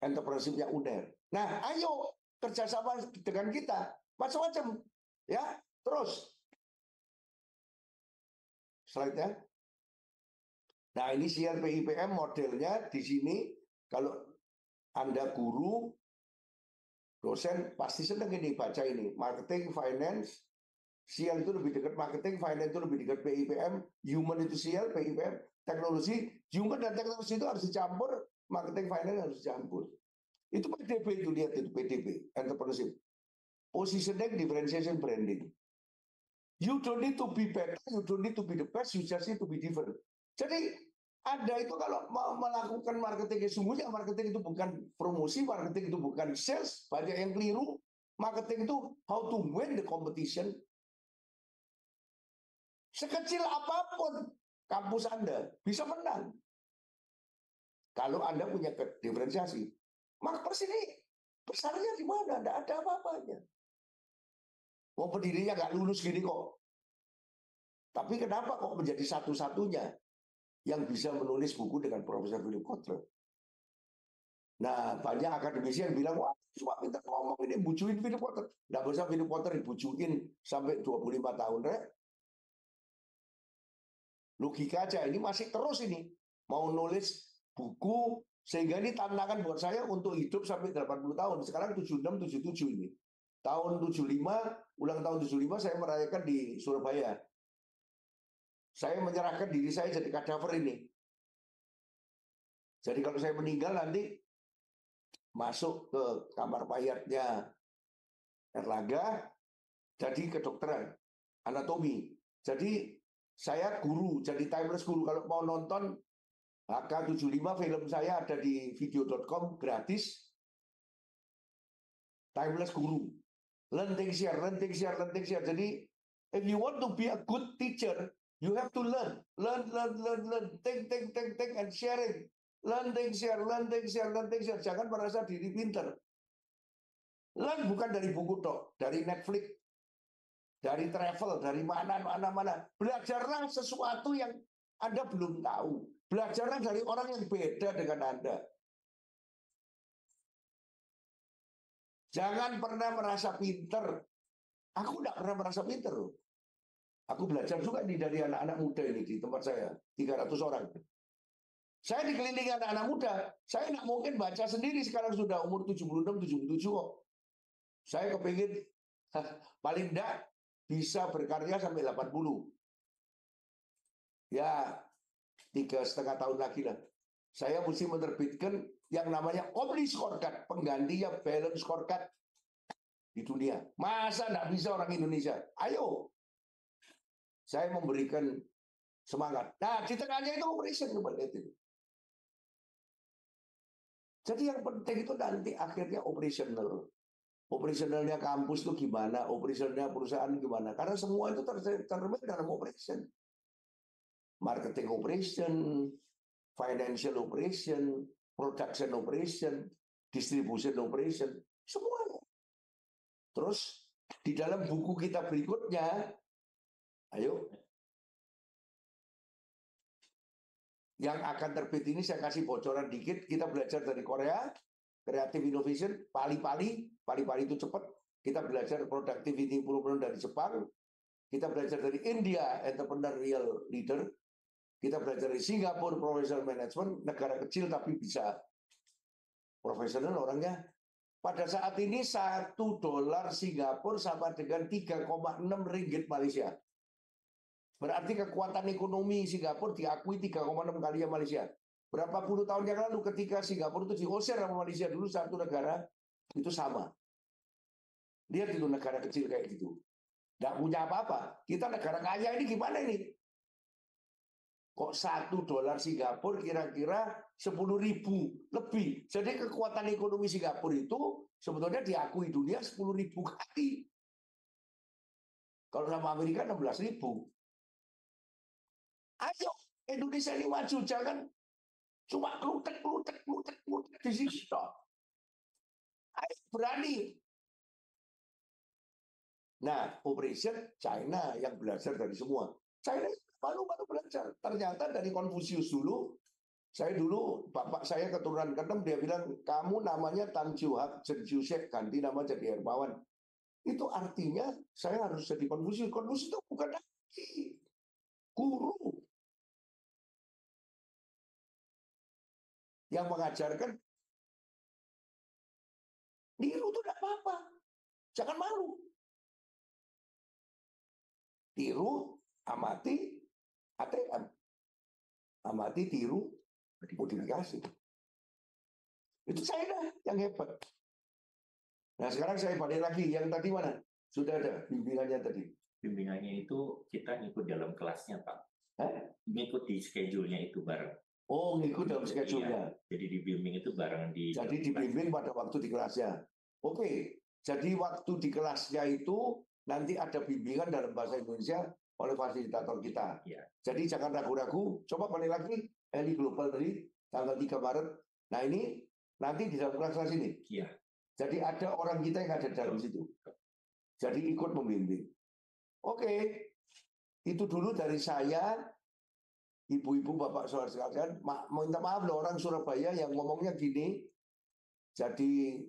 [SPEAKER 3] entrepreneurship-nya UNER. Nah, ayo kerjasama dengan kita, macam-macam, ya. Terus slide-nya. Nah, ini CLPIPM modelnya di sini. Kalau Anda guru, dosen, pasti senang ini baca ini. Marketing, finance, CL itu lebih dekat marketing, finance itu lebih dekat PIPM, human itu CL, PIPM, teknologi, human dan teknologi itu harus dicampur, marketing, finance harus dicampur. Itu PDB itu, lihat itu PDB, entrepreneurship. Positioning, differentiation, branding. You don't need to be better, you don't need to be the best, you just need to be different. Jadi Anda itu kalau melakukan marketing sesungguhnya, marketing itu bukan promosi, marketing itu bukan sales, banyak yang keliru. Marketing itu how to win the competition. Sekecil apapun kampus Anda bisa menang. Kalau Anda punya diferensiasi. Makpres ini besarnya di mana? Tidak ada apa-apanya. Mau pendirinya nggak lulus gini kok. Tapi kenapa kok menjadi satu-satunya yang bisa menulis buku dengan Profesor Philip Kotler? Nah, banyak akademisi yang bilang, wah, cuma pintar ngomong ini, bujuin Philip Kotler. Nggak bisa Philip Kotler dibujuin sampai 25 tahun, Rek. Logika aja, ini masih terus ini. Mau nulis buku, sehingga ini tantangan buat saya untuk hidup sampai 80 tahun. Sekarang 76, 77 ini. Tahun 75, ulang tahun 75 saya merayakan di Surabaya. Saya menyerahkan diri saya jadi kadaver ini. Jadi kalau saya meninggal nanti masuk ke kamar mayatnya Erlangga, jadi kedokteran, anatomi. Jadi saya guru, jadi timeless guru. Kalau mau nonton HK75 film saya ada di video.com gratis. Timeless guru. Learn, think, share, learn, think, share, learn, think, share. Jadi, if you want to be a good teacher, you have to learn. Learn, think, and sharing. Learn, think, share, learn, think, share, learn, think, share. Jangan merasa diri pinter. Learn bukan dari buku tok, dari Netflix, dari travel, dari mana. Belajarlah sesuatu yang Anda belum tahu. Belajarlah dari orang yang beda dengan Anda. Jangan pernah merasa pinter. Aku tidak pernah merasa pinter loh. Aku belajar juga nih dari anak-anak muda ini di tempat saya, 300 orang. Saya dikelilingi anak-anak muda. Saya nggak mungkin baca sendiri sekarang sudah umur 76, 77 kok. Saya kepingin paling enggak bisa berkarya sampai 80. Ya, 3,5 tahun lagi lah. Saya mesti menerbitkan yang namanya Omni Scorecard, penggantinya Balance Scorecard di dunia. Masa enggak bisa orang Indonesia? Ayo. Saya memberikan semangat. Nah, di tengahnya itu operation. Jadi yang penting itu nanti akhirnya operational. Operationalnya kampus itu gimana, operationalnya perusahaan gimana. Karena semua itu tercermin dalam operation. Marketing operation, financial operation, production operation, distribution operation, semuanya. Terus di dalam buku kita berikutnya, ayo, yang akan terbit ini saya kasih bocoran dikit. Kita belajar dari Korea, Creative Innovation, Pali itu cepat. Kita belajar Productivity Improvement dari Jepang. Kita belajar dari India, Entrepreneurial Leader. Kita belajar dari Singapura, Professional Management, negara kecil tapi bisa profesional orangnya. Pada saat ini $1 Singapura sama dengan 3,6 ringgit Malaysia. Berarti kekuatan ekonomi Singapura diakui 3,6 kali ya Malaysia. Berapa puluh tahun yang lalu ketika Singapura itu diusir sama Malaysia dulu satu negara, itu sama. Lihat itu negara kecil kayak gitu. Nggak punya apa-apa. Kita negara kaya ini gimana ini? Kok $1 Singapura kira-kira 10.000 lebih. Jadi kekuatan ekonomi Singapura itu sebetulnya diakui dunia 10.000 kali. Kalau sama Amerika 16.000. Ayo Indonesia ini maju, jangan cuma klutek di sini. Ayo berani. Nah, operation China yang belajar dari semua. China malu-malu belajar. Ternyata dari Konfusius dulu, bapak saya keturunan ke-6, dia bilang, kamu namanya Tan Chiu-hak, Chen Chiu-shek, ganti nama jadi Hermawan. Itu artinya saya harus jadi Konfusius. Konfusius itu bukan lagi guru. Yang mengajarkan, niru itu tidak apa-apa. Jangan malu. Tiru, amati, ATM. Amati, tiru, modifikasi. Itu China yang hebat. Nah sekarang saya balik lagi, yang tadi mana? Sudah ada bimbingannya tadi.
[SPEAKER 4] Bimbingannya itu kita ngikut dalam kelasnya, Pak. Ngikut di schedule-nya itu bareng.
[SPEAKER 3] Oh, ngikut dalam schedule-nya.
[SPEAKER 4] Iya. Jadi dibimbing itu bareng di.
[SPEAKER 3] Jadi dibimbing pada waktu di kelasnya. Oke. Jadi waktu di kelasnya itu nanti ada bimbingan dalam bahasa Indonesia oleh fasilitator kita.
[SPEAKER 4] Ya.
[SPEAKER 3] Jadi jangan ragu-ragu. Coba balik lagi Eli Global tadi tanggal 3 Maret. Nah ini nanti di dalam kelas ini.
[SPEAKER 4] Iya.
[SPEAKER 3] Jadi ada orang kita yang ada dalam situ. Jadi ikut membimbing. Oke. Itu dulu dari saya. Ibu-ibu, bapak, saudara sekalian, minta maaf loh orang Surabaya yang ngomongnya gini. Jadi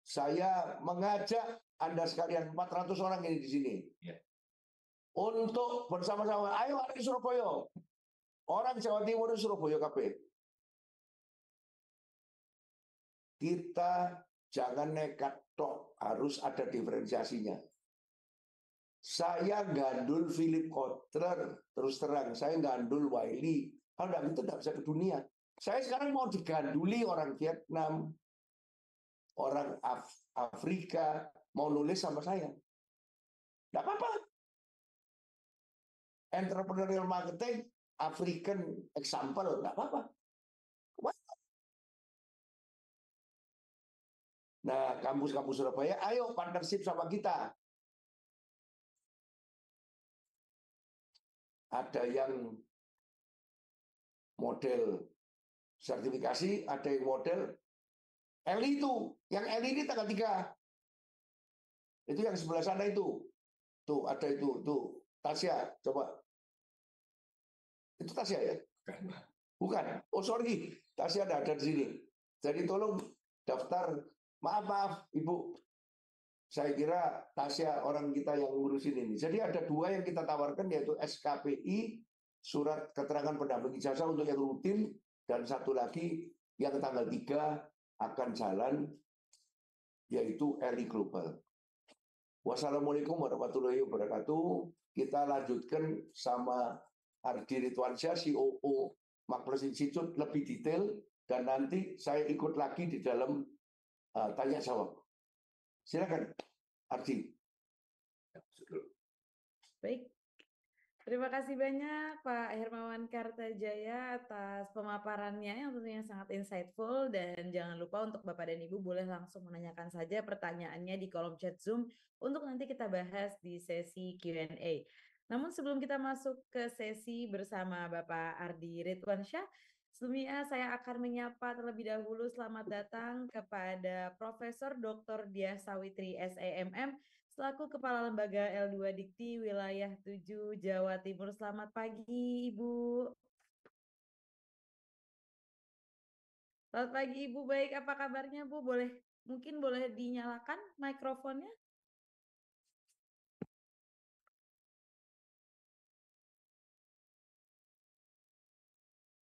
[SPEAKER 3] saya mengajak Anda sekalian 400 orang ini di sini.
[SPEAKER 4] Ya.
[SPEAKER 3] Untuk bersama-sama, ayo hari Surabaya. Orang Jawa Timur Surabaya KB. Kita jangan nekat tok, harus ada diferensiasinya. Saya gandul Philip Kotler, terus terang, saya gandul Wiley. Kalau enggak itu enggak bisa ke dunia. Saya sekarang mau diganduli orang Vietnam, orang Afrika, mau nulis sama saya. Enggak apa-apa. Entrepreneurial marketing, African example, enggak apa-apa. Nah, kampus-kampus Surabaya, ayo partnership sama kita. Ada yang model sertifikasi, ada yang model Eli itu. Yang Eli ini tanggal 3. Itu yang sebelah sana itu. Tuh, ada itu. Tuh, Tasya, coba. Itu Tasya ya? Bukan. Oh, sorry. Tasya ada di sini. Jadi tolong daftar. Maaf, Ibu. Saya kira Tasya orang kita yang ngurusin ini. Jadi ada 2 yang kita tawarkan, yaitu SKPI, surat keterangan pendamping ijazah untuk yang rutin, dan satu lagi yang tanggal 3 akan jalan, yaitu Eli Global. Wassalamualaikum warahmatullahi wabarakatuh. Kita lanjutkan sama Ardi Ridwansyah, COO Mac+ Institute, lebih detail, dan nanti saya ikut lagi di dalam tanya jawab. Silakan, Ardi.
[SPEAKER 1] Baik, terima kasih banyak Pak Hermawan Kartajaya atas pemaparannya yang tentunya sangat insightful, dan jangan lupa untuk Bapak dan Ibu boleh langsung menanyakan saja pertanyaannya di kolom chat Zoom untuk nanti kita bahas di sesi Q&A. Namun sebelum kita masuk ke sesi bersama Bapak Ardi Ridwansyah, sebelumnya saya akan menyapa terlebih dahulu selamat datang kepada Profesor Dr. Diah Sawitri SEMM selaku Kepala Lembaga L2 Dikti Wilayah 7 Jawa Timur. Selamat pagi, Ibu. Selamat pagi, Ibu. Baik, apa kabarnya, Bu? Mungkin boleh dinyalakan mikrofonnya?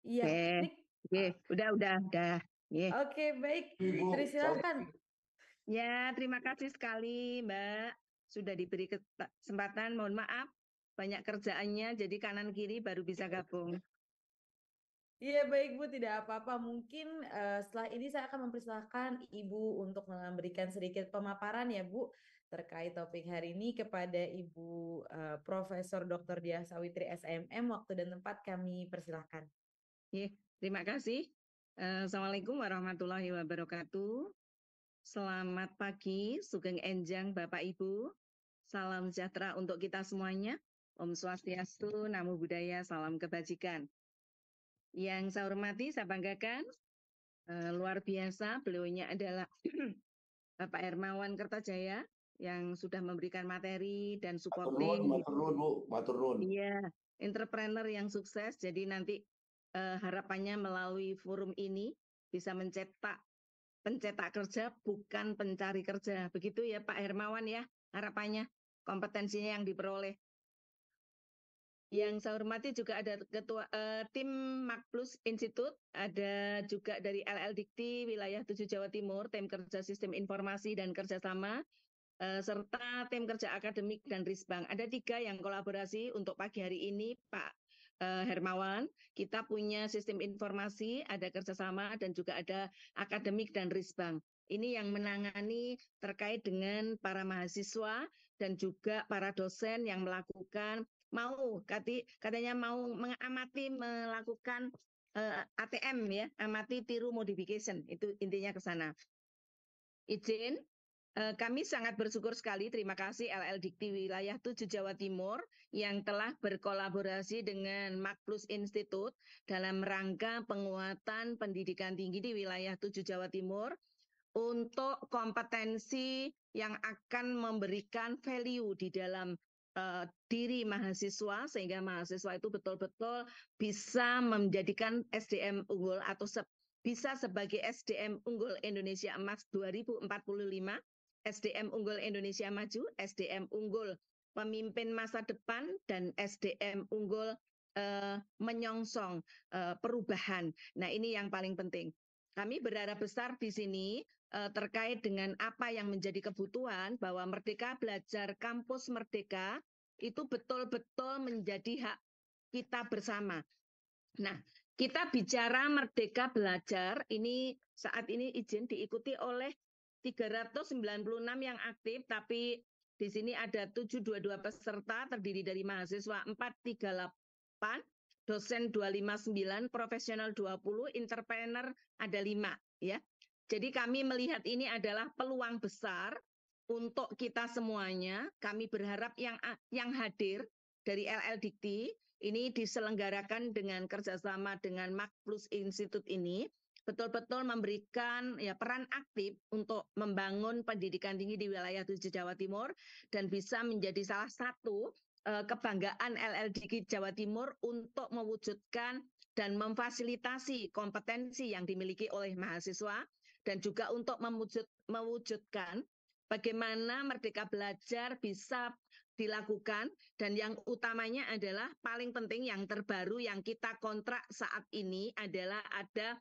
[SPEAKER 1] Iya.
[SPEAKER 5] Oke, udah.
[SPEAKER 1] Oke, baik.
[SPEAKER 3] Ibu,
[SPEAKER 1] Silakan.
[SPEAKER 5] Ya, terima kasih sekali, Mbak. Sudah diberi kesempatan. Mohon maaf, banyak kerjaannya, jadi kanan kiri baru bisa gabung.
[SPEAKER 1] Iya, baik Bu, tidak apa-apa. Mungkin setelah ini saya akan mempersilahkan Ibu untuk memberikan sedikit pemaparan ya Bu terkait topik hari ini kepada Ibu Profesor Dr. Diah Sawitri SEMM. Waktu dan tempat kami persilahkan.
[SPEAKER 5] Terima kasih. Assalamualaikum warahmatullahi wabarakatuh. Selamat pagi, Sugeng Enjang Bapak Ibu. Salam sejahtera untuk kita semuanya. Om Swastiastu, Namo Buddhaya, salam kebajikan. Yang saya hormati, saya banggakan, luar biasa, beliaunya adalah Bapak Hermawan Kertajaya yang sudah memberikan materi dan supporting.
[SPEAKER 3] Matur nuwun.
[SPEAKER 5] Iya, entrepreneur yang sukses. Jadi nanti harapannya melalui forum ini bisa mencetak pencetak kerja, bukan pencari kerja. Begitu ya Pak Hermawan ya, harapannya, kompetensinya yang diperoleh. Yang saya hormati juga ada ketua tim Mac+ Institute, ada juga dari LL Dikti Wilayah 7 Jawa Timur, tim kerja sistem informasi dan kerjasama, serta tim kerja akademik dan Risbang. Ada 3 yang kolaborasi untuk pagi hari ini, Pak Hermawan. Kita punya sistem informasi, ada kerjasama, dan juga ada akademik dan Risbang. Ini yang menangani terkait dengan para mahasiswa dan juga para dosen yang melakukan katanya mau mengamati melakukan ATM ya, amati tiru modification, itu intinya ke sana. Izin, kami sangat bersyukur sekali, terima kasih LL Dikti Wilayah 7 Jawa Timur yang telah berkolaborasi dengan Mac+ Institute dalam rangka penguatan pendidikan tinggi di wilayah 7 Jawa Timur untuk kompetensi yang akan memberikan value di dalam diri mahasiswa, sehingga mahasiswa itu betul-betul bisa menjadikan SDM unggul atau bisa sebagai SDM unggul Indonesia Emas 2045, SDM unggul Indonesia Maju, SDM unggul pemimpin masa depan, dan SDM unggul menyongsong perubahan. Nah, ini yang paling penting. Kami berharap besar di sini terkait dengan apa yang menjadi kebutuhan, bahwa Merdeka Belajar Kampus Merdeka itu betul-betul menjadi hak kita bersama. Nah, kita bicara Merdeka Belajar, ini saat ini izin diikuti oleh 396 yang aktif, tapi di sini ada 722 peserta, terdiri dari mahasiswa 438, dosen 259, profesional 20, entrepreneur ada 5 ya. Jadi kami melihat ini adalah peluang besar untuk kita semuanya. Kami berharap yang hadir dari LLDikti ini diselenggarakan dengan kerjasama dengan MAK+ Institute ini betul-betul memberikan peran aktif untuk membangun pendidikan tinggi di wilayah 7 Jawa Timur dan bisa menjadi salah satu kebanggaan LLDikti Jawa Timur untuk mewujudkan dan memfasilitasi kompetensi yang dimiliki oleh mahasiswa dan juga untuk mewujudkan bagaimana Merdeka Belajar bisa dilakukan, dan yang utamanya adalah paling penting yang terbaru yang kita kontrak saat ini adalah ada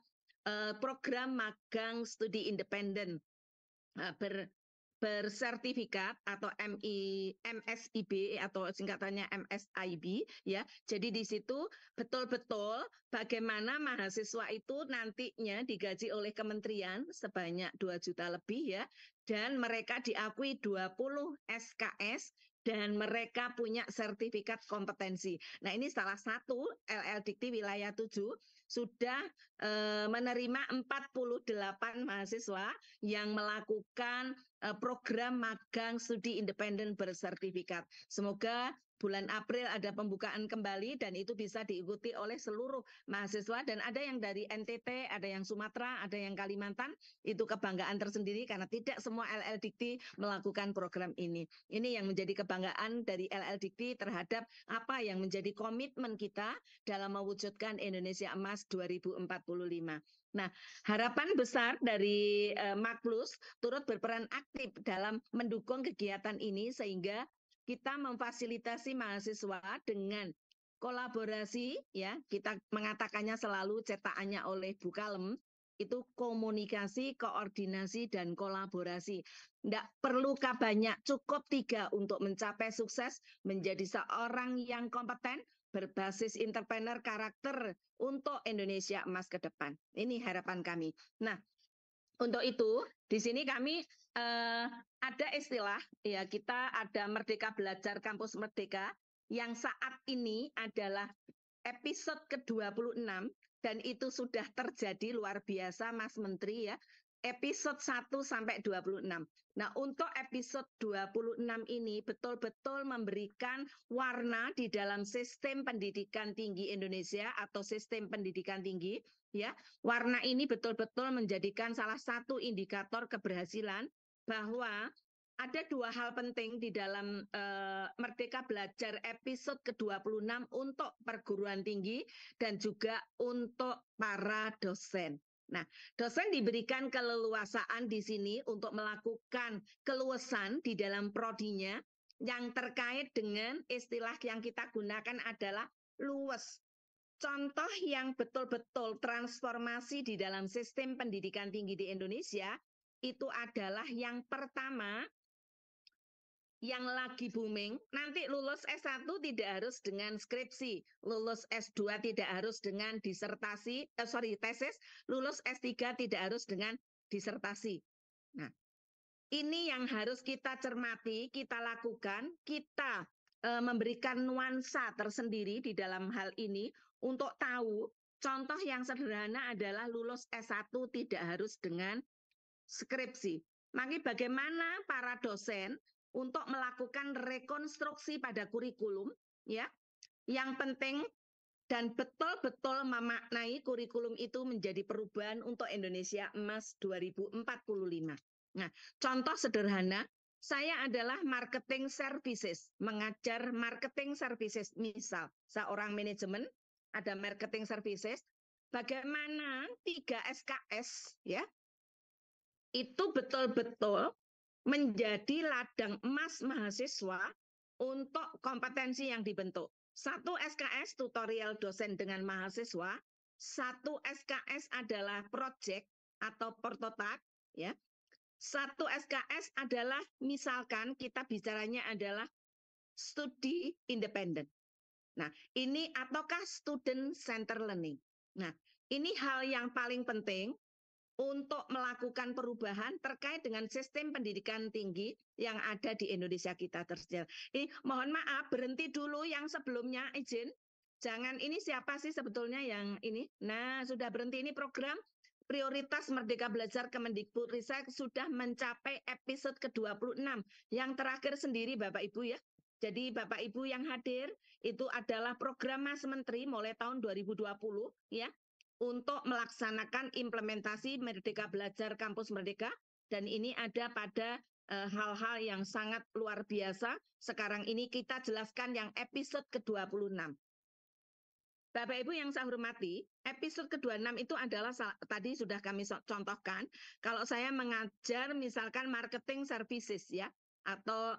[SPEAKER 5] program magang studi independen bersertifikat atau MSIB atau singkatannya MSIB ya. Jadi di situ betul-betul bagaimana mahasiswa itu nantinya digaji oleh kementerian sebanyak 2 juta lebih ya, dan mereka diakui 20 SKS dan mereka punya sertifikat kompetensi. Nah, ini salah satu LLDikti wilayah 7 sudah menerima 48 mahasiswa yang melakukan program magang studi independen bersertifikat. Semoga bulan April ada pembukaan kembali dan itu bisa diikuti oleh seluruh mahasiswa, dan ada yang dari NTT, ada yang Sumatera, ada yang Kalimantan. Itu kebanggaan tersendiri karena tidak semua LLDikti melakukan program ini. Ini yang menjadi kebanggaan dari LLDikti terhadap apa yang menjadi komitmen kita dalam mewujudkan Indonesia Emas 2045. Nah, harapan besar dari MAK+ turut berperan aktif dalam mendukung kegiatan ini sehingga kita memfasilitasi mahasiswa dengan kolaborasi ya, kita mengatakannya selalu cetakannya oleh Bu Kalem, itu komunikasi, koordinasi, dan kolaborasi. Tidak perlukah banyak, cukup 3 untuk mencapai sukses menjadi seorang yang kompeten, berbasis entrepreneur karakter untuk Indonesia Emas ke depan. Ini harapan kami. Nah, untuk itu, di sini kami ada istilah, ya kita ada Merdeka Belajar Kampus Merdeka, yang saat ini adalah episode ke-26, dan itu sudah terjadi luar biasa Mas Menteri ya, episode 1 sampai 26. Nah, untuk episode 26 ini betul-betul memberikan warna di dalam sistem pendidikan tinggi Indonesia atau sistem pendidikan tinggi ya. Warna ini betul-betul menjadikan salah satu indikator keberhasilan bahwa ada 2 hal penting di dalam Merdeka Belajar episode ke-26 untuk perguruan tinggi dan juga untuk para dosen. Nah, dosen diberikan keleluasaan di sini untuk melakukan keluasan di dalam prodinya yang terkait dengan istilah yang kita gunakan adalah luwes. Contoh yang betul-betul transformasi di dalam sistem pendidikan tinggi di Indonesia itu adalah yang pertama, yang lagi booming, nanti lulus S1 tidak harus dengan skripsi, lulus S2 tidak harus dengan disertasi, tesis, lulus S3 tidak harus dengan disertasi. Nah, ini yang harus kita cermati, kita lakukan, kita memberikan nuansa tersendiri di dalam hal ini untuk tahu. Contoh yang sederhana adalah lulus S1 tidak harus dengan skripsi. Maka bagaimana para dosen untuk melakukan rekonstruksi pada kurikulum ya, yang penting dan betul-betul memaknai kurikulum itu menjadi perubahan untuk Indonesia Emas 2045. Nah, contoh sederhana, saya adalah marketing services, mengajar marketing services. Misal, seorang manajemen ada marketing services, bagaimana 3 SKS ya, itu betul-betul menjadi ladang emas mahasiswa untuk kompetensi yang dibentuk. 1 SKS tutorial dosen dengan mahasiswa, 1 SKS adalah project atau prototipe ya. 1 SKS adalah misalkan kita bicaranya adalah studi independen. Nah, ini ataukah student center learning. Nah, ini hal yang paling penting untuk melakukan perubahan terkait dengan sistem pendidikan tinggi yang ada di Indonesia kita tersedia. Ini mohon maaf, berhenti dulu yang sebelumnya, izin. Jangan, ini siapa sih sebetulnya yang ini? Nah, sudah berhenti, ini program prioritas Merdeka Belajar Kemendikbudristek sudah mencapai episode ke-26. Yang terakhir sendiri Bapak Ibu ya. Jadi Bapak Ibu yang hadir itu adalah program Mas Menteri mulai tahun 2020 ya untuk melaksanakan implementasi Merdeka Belajar Kampus Merdeka, dan ini ada pada hal-hal yang sangat luar biasa. Sekarang ini kita jelaskan yang episode ke-26. Bapak Ibu yang saya hormati, episode ke-26 itu adalah tadi sudah kami contohkan, kalau saya mengajar misalkan marketing services ya, atau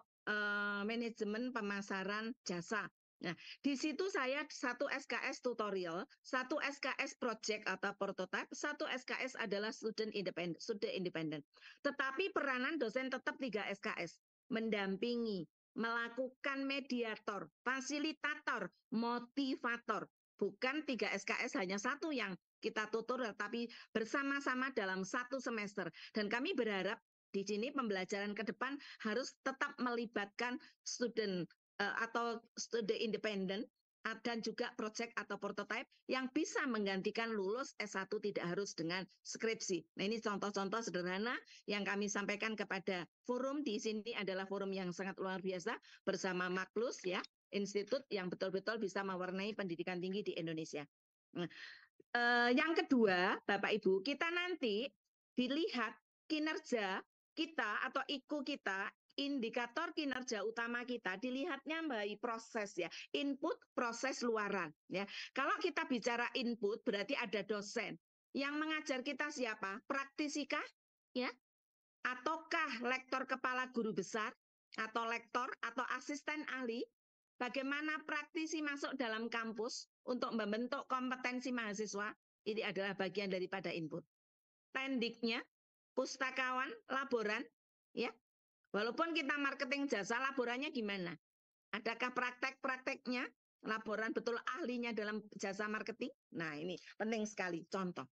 [SPEAKER 5] manajemen pemasaran jasa. Nah, di situ saya 1 SKS tutorial, 1 SKS project atau prototype, 1 SKS adalah student independent. Tetapi peranan dosen tetap 3 SKS, mendampingi, melakukan mediator, fasilitator, motivator. Bukan 3 SKS hanya 1 yang kita tutur, tapi bersama-sama dalam 1 semester. Dan kami berharap di sini pembelajaran ke depan harus tetap melibatkan student atau studi independen dan juga project atau prototype yang bisa menggantikan lulus S1 tidak harus dengan skripsi. Nah, ini contoh-contoh sederhana yang kami sampaikan kepada forum. Di sini adalah forum yang sangat luar biasa bersama Maklus ya, institut yang betul-betul bisa mewarnai pendidikan tinggi di Indonesia. Nah, yang kedua, Bapak Ibu, kita nanti dilihat kinerja kita atau IKU kita, indikator kinerja utama kita dilihatnya by proses ya, input, proses, luaran ya. Kalau kita bicara input berarti ada dosen yang mengajar kita siapa? Praktisikah ya? Ataukah lektor kepala guru besar atau lektor atau asisten ahli? Bagaimana praktisi masuk dalam kampus untuk membentuk kompetensi mahasiswa? Ini adalah bagian daripada input. Tendiknya, pustakawan, laboran, ya. Walaupun kita marketing jasa, laborannya gimana? Adakah praktek-prakteknya? Laboran betul ahlinya dalam jasa marketing? Nah, ini penting sekali. Contoh.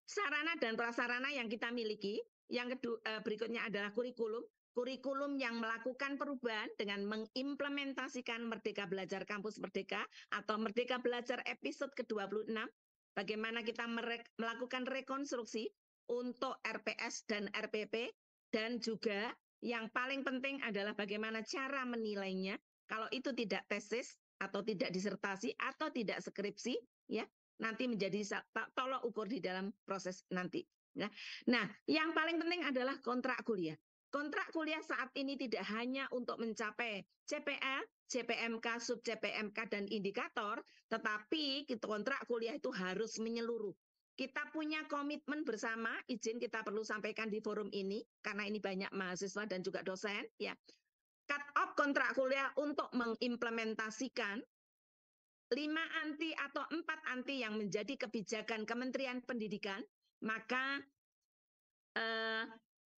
[SPEAKER 5] Sarana dan prasarana yang kita miliki, yang berikutnya adalah kurikulum. Kurikulum yang melakukan perubahan dengan mengimplementasikan Merdeka Belajar Kampus Merdeka atau Merdeka Belajar episode ke-26. Bagaimana kita melakukan rekonstruksi untuk RPS dan RPP, dan juga yang paling penting adalah bagaimana cara menilainya. Kalau itu tidak tesis atau tidak disertasi atau tidak skripsi, ya nanti menjadi tolok ukur di dalam proses nanti. Nah, yang paling penting adalah kontrak kuliah. Kontrak kuliah saat ini tidak hanya untuk mencapai CPL, CPMK, sub CPMK, dan indikator, tetapi kontrak kuliah itu harus menyeluruh. Kita punya komitmen bersama, izin kita perlu sampaikan di forum ini, karena ini banyak mahasiswa dan juga dosen, ya. Cut off kontrak kuliah untuk mengimplementasikan 5 anti atau 4 anti yang menjadi kebijakan Kementerian Pendidikan, maka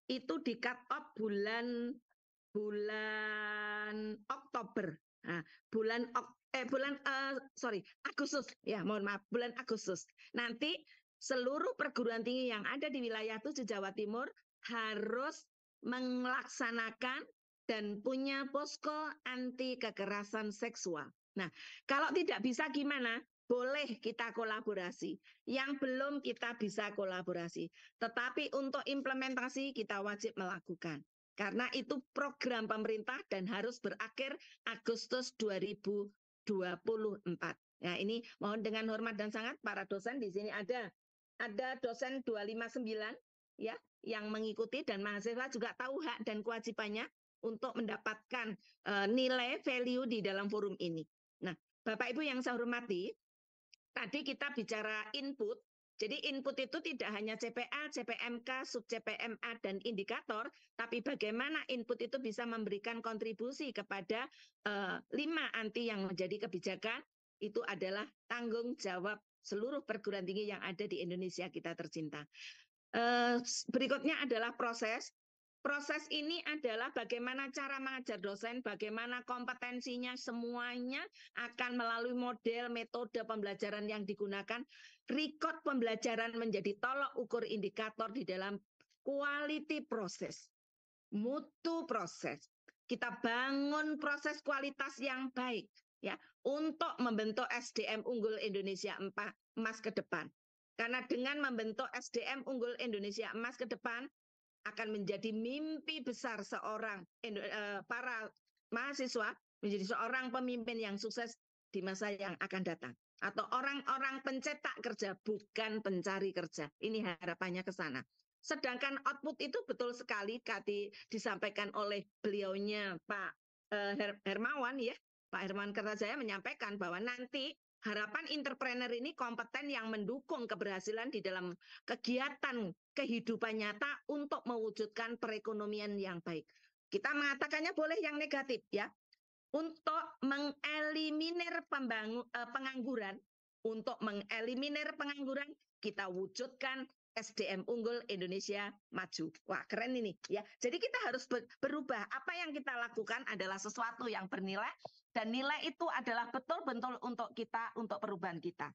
[SPEAKER 5] itu di cut off bulan Oktober. Nah, Agustus. Ya, mohon maaf, bulan Agustus. Nanti seluruh perguruan tinggi yang ada di wilayah 7 Jawa Timur harus melaksanakan dan punya posko anti kekerasan seksual. Nah, kalau tidak bisa gimana? Boleh kita kolaborasi. Yang belum kita bisa kolaborasi. Tetapi untuk implementasi kita wajib melakukan. Karena itu program pemerintah dan harus berakhir Agustus 2024. Nah, ini mohon dengan hormat dan sangat para dosen di sini ada dosen 259 ya yang mengikuti, dan mahasiswa juga tahu hak dan kewajibannya untuk mendapatkan nilai value di dalam forum ini. Nah, Bapak Ibu yang saya hormati, tadi kita bicara input. Jadi input itu tidak hanya CPA, CPMK, sub CPMA, dan indikator, tapi bagaimana input itu bisa memberikan kontribusi kepada 5 anti yang menjadi kebijakan, itu adalah tanggung jawab seluruh perguruan tinggi yang ada di Indonesia kita tercinta. Berikutnya adalah proses. Proses ini adalah bagaimana cara mengajar dosen, bagaimana kompetensinya, semuanya akan melalui model metode pembelajaran yang digunakan. Record pembelajaran menjadi tolok ukur indikator di dalam quality proses, mutu proses. Kita bangun proses kualitas yang baik ya untuk membentuk SDM unggul Indonesia emas ke depan. Karena dengan membentuk SDM unggul Indonesia emas ke depan akan menjadi mimpi besar para mahasiswa menjadi seorang pemimpin yang sukses di masa yang akan datang. Atau orang-orang pencetak kerja, bukan pencari kerja. Ini harapannya ke sana. Sedangkan output itu betul sekali disampaikan oleh beliaunya Pak Hermawan ya, Pak Hermawan Kertajaya menyampaikan bahwa nanti harapan entrepreneur ini kompeten yang mendukung keberhasilan di dalam kegiatan kehidupan nyata untuk mewujudkan perekonomian yang baik. Kita mengatakannya boleh yang negatif ya. Untuk mengeliminir pengangguran, kita wujudkan SDM unggul Indonesia maju. Wah, keren ini ya. Jadi kita harus berubah. Apa yang kita lakukan adalah sesuatu yang bernilai dan nilai itu adalah betul-betul untuk kita, untuk perubahan kita.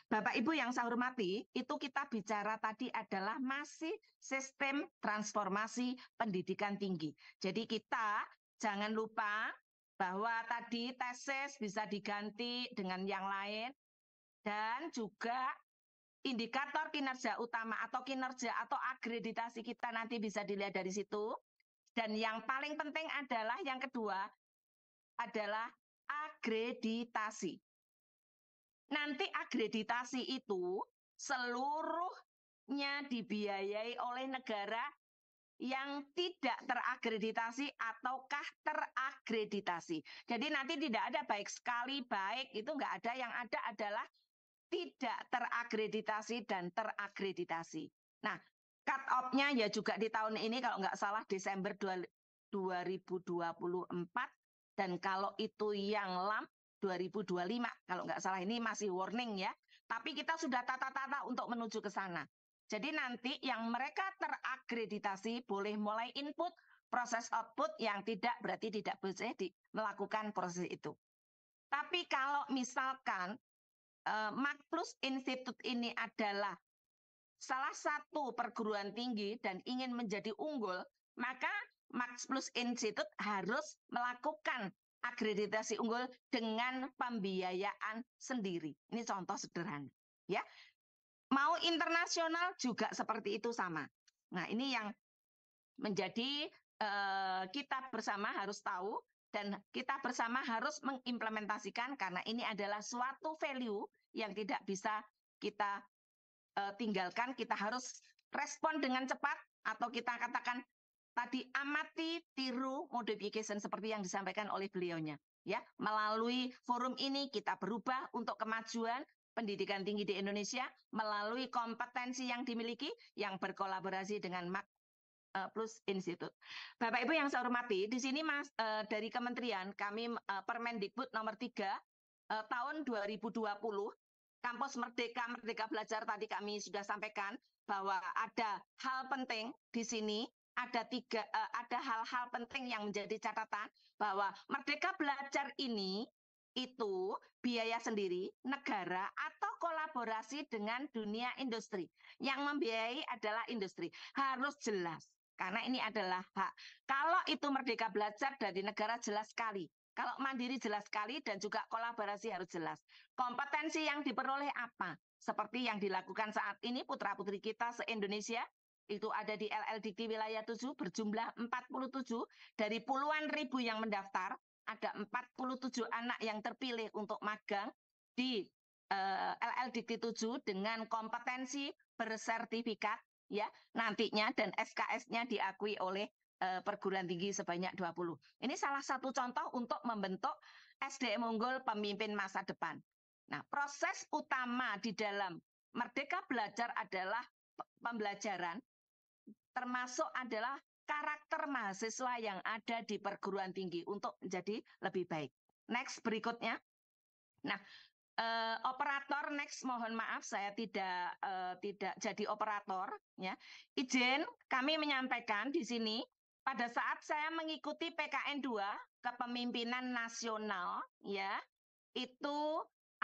[SPEAKER 5] Bapak Ibu yang saya hormati, itu kita bicara tadi adalah masih sistem transformasi pendidikan tinggi. Jadi kita jangan lupa bahwa tadi tesis bisa diganti dengan yang lain dan juga indikator kinerja utama atau kinerja atau akreditasi kita nanti bisa dilihat dari situ. Dan yang paling penting adalah yang kedua adalah akreditasi. Nanti akreditasi itu seluruhnya dibiayai oleh negara yang tidak terakreditasi ataukah terakreditasi. Jadi nanti tidak ada baik sekali, baik itu nggak ada, yang ada adalah tidak terakreditasi dan terakreditasi. Nah, cut off-nya ya juga di tahun ini kalau nggak salah Desember 2024 dan kalau itu yang LAM 2025 kalau nggak salah, ini masih warning ya. Tapi kita sudah tata-tata untuk menuju ke sana. Jadi nanti yang mereka terakreditasi boleh mulai input, proses output, yang tidak berarti tidak boleh melakukan proses itu. Tapi kalau misalkan MAK+ Institute ini adalah salah satu perguruan tinggi dan ingin menjadi unggul, maka MAK+ Institute harus melakukan akreditasi unggul dengan pembiayaan sendiri. Ini contoh sederhana, ya. Mau internasional juga seperti itu sama. Nah, ini yang menjadi kita bersama harus tahu dan kita bersama harus mengimplementasikan karena ini adalah suatu value yang tidak bisa kita tinggalkan. Kita harus respon dengan cepat atau kita katakan tadi amati, tiru, modification seperti yang disampaikan oleh beliaunya. Ya, melalui forum ini kita berubah untuk kemajuan pendidikan tinggi di Indonesia melalui kompetensi yang dimiliki yang berkolaborasi dengan MAK+ Institute. Bapak Ibu yang saya hormati, di sini Mas dari Kementerian kami Permendikbud nomor 3 tahun 2020 Kampus Merdeka Belajar tadi kami sudah sampaikan bahwa ada hal penting di sini. Ada hal-hal penting yang menjadi catatan bahwa Merdeka Belajar ini itu biaya sendiri negara atau kolaborasi dengan dunia industri. Yang membiayai adalah industri. Harus jelas karena ini adalah hak. Kalau itu Merdeka Belajar dari negara jelas sekali. Kalau mandiri jelas sekali dan juga kolaborasi harus jelas. Kompetensi yang diperoleh apa? Seperti yang dilakukan saat ini putra-putri kita se-Indonesia itu ada di LL-Dikti wilayah 7 berjumlah 47 dari puluhan ribu yang mendaftar, ada 47 anak yang terpilih untuk magang di LL-Dikti 7 dengan kompetensi bersertifikat ya nantinya dan SKS-nya diakui oleh perguruan tinggi sebanyak 20. Ini salah satu contoh untuk membentuk SDM unggul pemimpin masa depan. Nah, proses utama di dalam Merdeka Belajar adalah pembelajaran, termasuk adalah karakter mahasiswa yang ada di perguruan tinggi untuk menjadi lebih baik. Next, berikutnya. Nah, operator next, mohon maaf saya tidak jadi operator ya. Izin kami menyampaikan di sini pada saat saya mengikuti PKN 2 Kepemimpinan Nasional ya, itu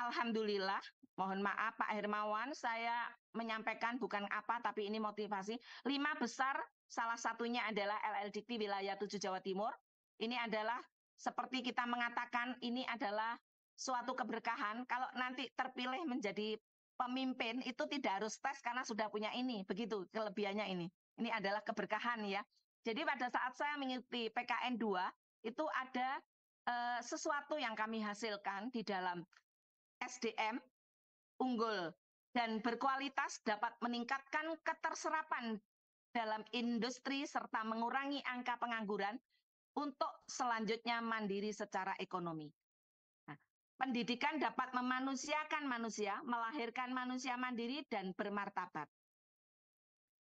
[SPEAKER 5] alhamdulillah, mohon maaf Pak Hermawan, saya menyampaikan bukan apa tapi ini motivasi. 5 besar salah satunya adalah LL-Dikti wilayah 7 Jawa Timur. Ini adalah seperti kita mengatakan ini adalah suatu keberkahan kalau nanti terpilih menjadi pemimpin itu tidak harus tes karena sudah punya ini, begitu kelebihannya ini. Ini adalah keberkahan ya. Jadi pada saat saya mengikuti PKN 2 itu ada sesuatu yang kami hasilkan di dalam SDM unggul dan berkualitas dapat meningkatkan keterserapan dalam industri serta mengurangi angka pengangguran untuk selanjutnya mandiri secara ekonomi. Nah, pendidikan dapat memanusiakan manusia, melahirkan manusia mandiri dan bermartabat.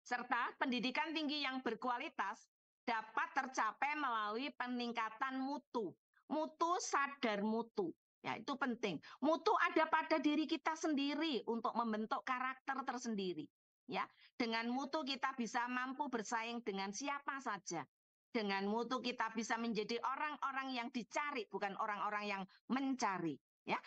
[SPEAKER 5] Serta pendidikan tinggi yang berkualitas dapat tercapai melalui peningkatan mutu. Mutu sadar mutu. Ya, itu penting. Mutu ada pada diri kita sendiri untuk membentuk karakter tersendiri. Ya, dengan mutu kita bisa mampu bersaing dengan siapa saja. Dengan mutu kita bisa menjadi orang-orang yang dicari, bukan orang-orang yang mencari. Ya,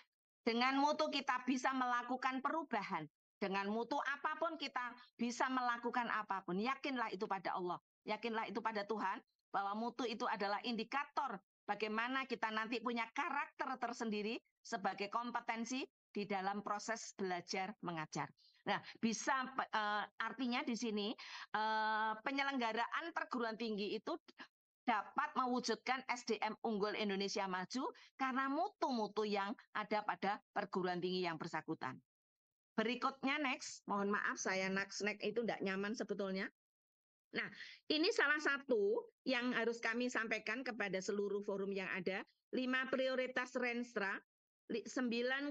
[SPEAKER 5] dengan mutu kita bisa melakukan perubahan. Dengan mutu apapun kita bisa melakukan apapun. Yakinlah itu pada Allah. Yakinlah itu pada Tuhan bahwa mutu itu adalah indikator bagaimana kita nanti punya karakter tersendiri sebagai kompetensi di dalam proses belajar mengajar. Nah, bisa artinya di sini penyelenggaraan perguruan tinggi itu dapat mewujudkan SDM unggul Indonesia maju karena mutu-mutu yang ada pada perguruan tinggi yang bersangkutan. Berikutnya next, mohon maaf saya next itu tidak nyaman sebetulnya. Nah, ini salah satu yang harus kami sampaikan kepada seluruh forum yang ada, 5 prioritas Renstra, 9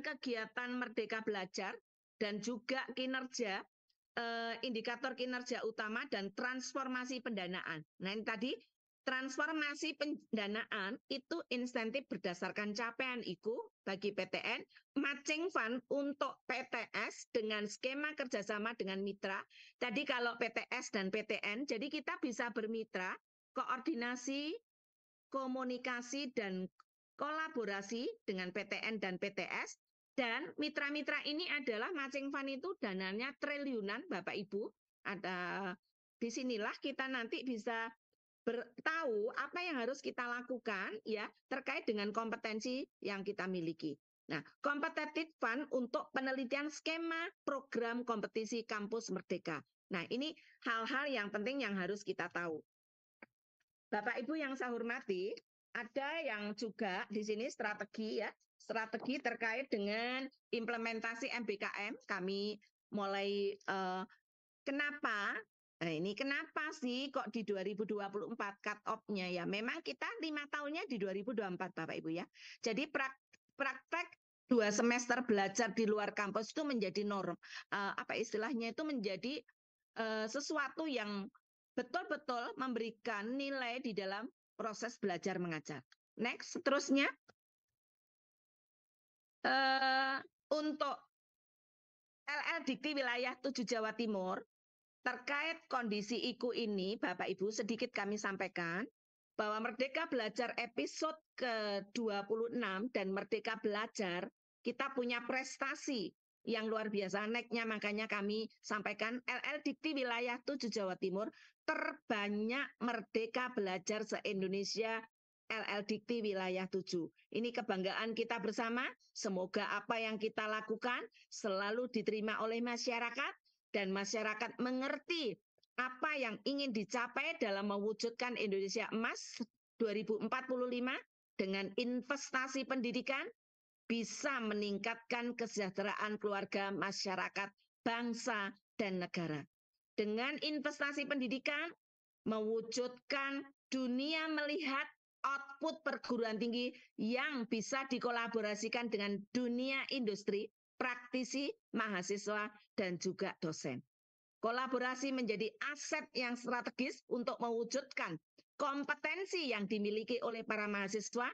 [SPEAKER 5] kegiatan Merdeka Belajar, dan juga kinerja, indikator kinerja utama dan transformasi pendanaan. Nah, ini tadi transformasi pendanaan itu insentif berdasarkan capaian IKU bagi PTN, matching fund untuk PTS dengan skema kerjasama dengan mitra. Tadi kalau PTS dan PTN, jadi kita bisa bermitra, koordinasi, komunikasi, dan kolaborasi dengan PTN dan PTS. Dan mitra-mitra ini adalah matching fund itu dananya triliunan, Bapak Ibu. Ada disinilah kita nanti bisa tahu apa yang harus kita lakukan ya terkait dengan kompetensi yang kita miliki. Nah, competitive fund untuk penelitian skema program kompetisi kampus merdeka. Nah, ini hal-hal yang penting yang harus kita tahu. Bapak Ibu yang saya hormati, ada yang juga di sini strategi ya, strategi terkait dengan implementasi MBKM. Kami mulai kenapa? Nah, ini kenapa sih kok di 2024 cut off-nya ya? Memang kita 5 tahunnya di 2024 Bapak Ibu ya. Jadi praktek 2 semester belajar di luar kampus itu menjadi norm. Apa istilahnya itu menjadi sesuatu yang betul-betul memberikan nilai di dalam proses belajar mengajar. Next, seterusnya. Untuk LL Dikti wilayah 7 Jawa Timur, terkait kondisi IKU ini, Bapak Ibu, sedikit kami sampaikan bahwa Merdeka Belajar episode ke-26 dan Merdeka Belajar, kita punya prestasi yang luar biasa naiknya, makanya kami sampaikan LL Dikti wilayah 7 Jawa Timur, terbanyak Merdeka Belajar se-Indonesia LL Dikti wilayah 7. Ini kebanggaan kita bersama, semoga apa yang kita lakukan selalu diterima oleh masyarakat, dan masyarakat mengerti apa yang ingin dicapai dalam mewujudkan Indonesia Emas 2045 dengan investasi pendidikan bisa meningkatkan kesejahteraan keluarga, masyarakat, bangsa, dan negara. Dengan investasi pendidikan, mewujudkan dunia melihat output perguruan tinggi yang bisa dikolaborasikan dengan dunia industri, praktisi, mahasiswa, dan juga dosen. Kolaborasi menjadi aset yang strategis untuk mewujudkan kompetensi yang dimiliki oleh para mahasiswa.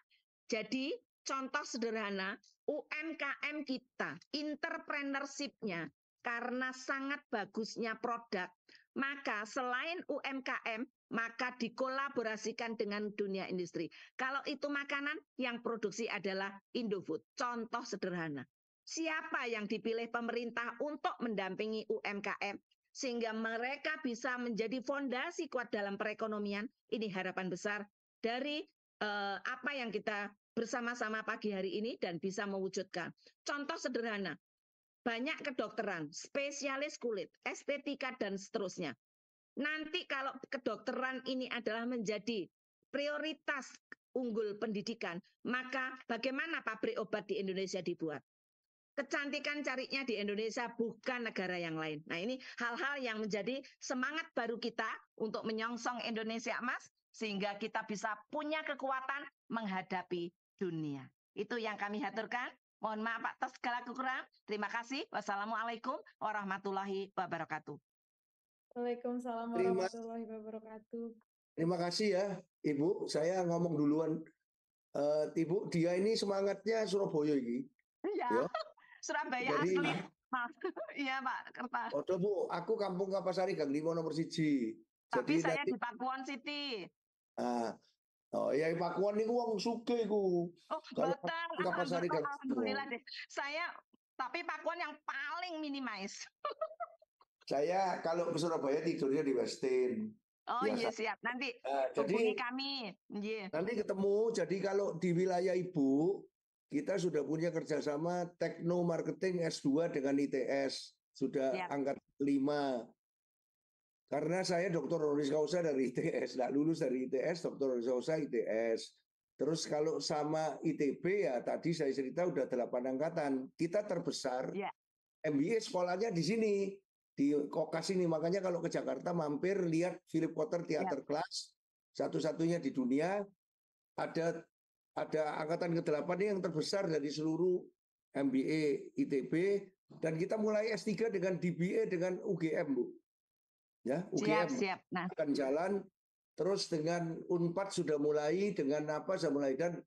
[SPEAKER 5] Jadi, contoh sederhana, UMKM kita, entrepreneurship-nya, karena sangat bagusnya produk, maka selain UMKM, maka dikolaborasikan dengan dunia industri. Kalau itu makanan, yang produksi adalah Indofood. Contoh sederhana. Siapa yang dipilih pemerintah untuk mendampingi UMKM sehingga mereka bisa menjadi fondasi kuat dalam perekonomian? Ini harapan besar dari apa yang kita bersama-sama pagi hari ini dan bisa mewujudkan. Contoh sederhana, banyak kedokteran, spesialis kulit, estetika, dan seterusnya. Nanti kalau kedokteran ini adalah menjadi prioritas unggul pendidikan, maka bagaimana pabrik obat di Indonesia dibuat? Kecantikan carinya di Indonesia, bukan negara yang lain. Nah, ini hal-hal yang menjadi semangat baru kita untuk menyongsong Indonesia Emas, sehingga kita bisa punya kekuatan menghadapi dunia. Itu yang kami haturkan. Mohon maaf atas segala kekurangan. Terima kasih. Wassalamualaikum warahmatullahi wabarakatuh.
[SPEAKER 1] Waalaikumsalam warahmatullahi wabarakatuh.
[SPEAKER 3] Terima kasih ya, Ibu. Saya ngomong duluan. Ibu, dia ini semangatnya Surabaya ini.
[SPEAKER 5] Ya. Surabaya
[SPEAKER 3] Jadi,
[SPEAKER 5] asli. Iya Pak Kerta.
[SPEAKER 3] Odo Bu, aku kampung Kapasari Gang 5 nomor 1.
[SPEAKER 5] Tapi
[SPEAKER 3] jadi
[SPEAKER 5] saya
[SPEAKER 3] nanti,
[SPEAKER 5] di Pakuwon City.
[SPEAKER 3] Oh ya Pakuwon niku wong sugih iku.
[SPEAKER 5] Oh,
[SPEAKER 3] Kalau
[SPEAKER 5] betul.
[SPEAKER 3] Kapasari Gang
[SPEAKER 5] Alhamdulillah deh. Tapi Pakuwon yang paling minimize.
[SPEAKER 3] Saya kalau ke Surabaya tidurnya di Westin.
[SPEAKER 5] Oh iya siap. Nanti hubungi kami. Yeah.
[SPEAKER 3] Nanti ketemu. Jadi kalau di wilayah Ibu, kita sudah punya kerjasama Tekno Marketing S2 dengan ITS. Sudah angkat 5. Karena saya doktor honoris causa dari ITS. Nggak lulus dari ITS, doktor honoris causa ITS. Terus kalau sama ITB ya tadi saya cerita udah 8 angkatan. Kita terbesar. MBA sekolahnya di sini. Di Kokas ini. Makanya kalau ke Jakarta mampir lihat Philip Potter Theater Class. Satu-satunya di dunia. Ada angkatan ke-8 ini yang terbesar dari seluruh MBA ITB. Dan kita mulai S3 dengan DBA dengan UGM, Bu. Ya, UGM
[SPEAKER 5] siap. Nah,
[SPEAKER 3] akan jalan. Terus dengan Unpad sudah mulai, dengan apa sudah mulai. Dan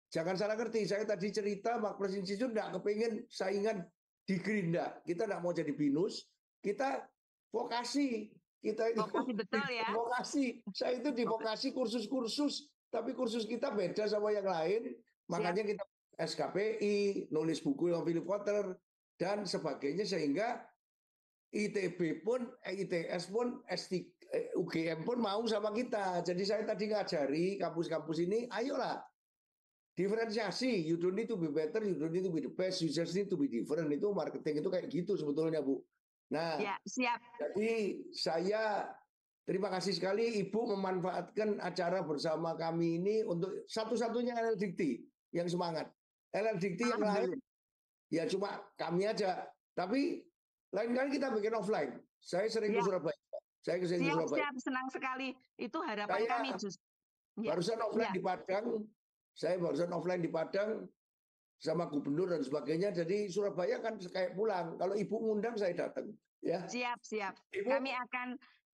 [SPEAKER 3] jangan salah ngerti, saya tadi cerita Makpres Institute nggak kepingin saingan di Gerinda. Kita nggak mau jadi binus, kita vokasi. Kita itu
[SPEAKER 5] vokasi betul ya.
[SPEAKER 3] Vokasi. Saya itu di vokasi kursus-kursus. Tapi kursus kita beda sama yang lain, makanya kita SKPI, nulis buku yang Philip Potter, dan sebagainya, sehingga ITB pun, ITS pun, UGM pun mau sama kita. Jadi saya tadi ngajari kampus-kampus ini, ayolah, diferensiasi, you don't need to be better, you don't need to be the best, you just need to be different. Itu marketing itu kayak gitu sebetulnya, Bu. Nah,
[SPEAKER 5] siap.
[SPEAKER 3] Jadi saya... Terima kasih sekali Ibu memanfaatkan acara bersama kami ini untuk satu-satunya LL Dikti yang semangat. LL Dikti yang lain ya cuma kami aja. Tapi lain kali kita bikin offline. Saya sering ke Surabaya. Saya ke Surabaya.
[SPEAKER 5] Siap, senang sekali. Itu harapan kami justru.
[SPEAKER 3] Barusan offline di Padang. Saya barusan offline di Padang sama gubernur dan sebagainya. Jadi Surabaya kan kayak pulang. Kalau Ibu ngundang saya datang. Ya.
[SPEAKER 5] Siap.
[SPEAKER 3] Ibu,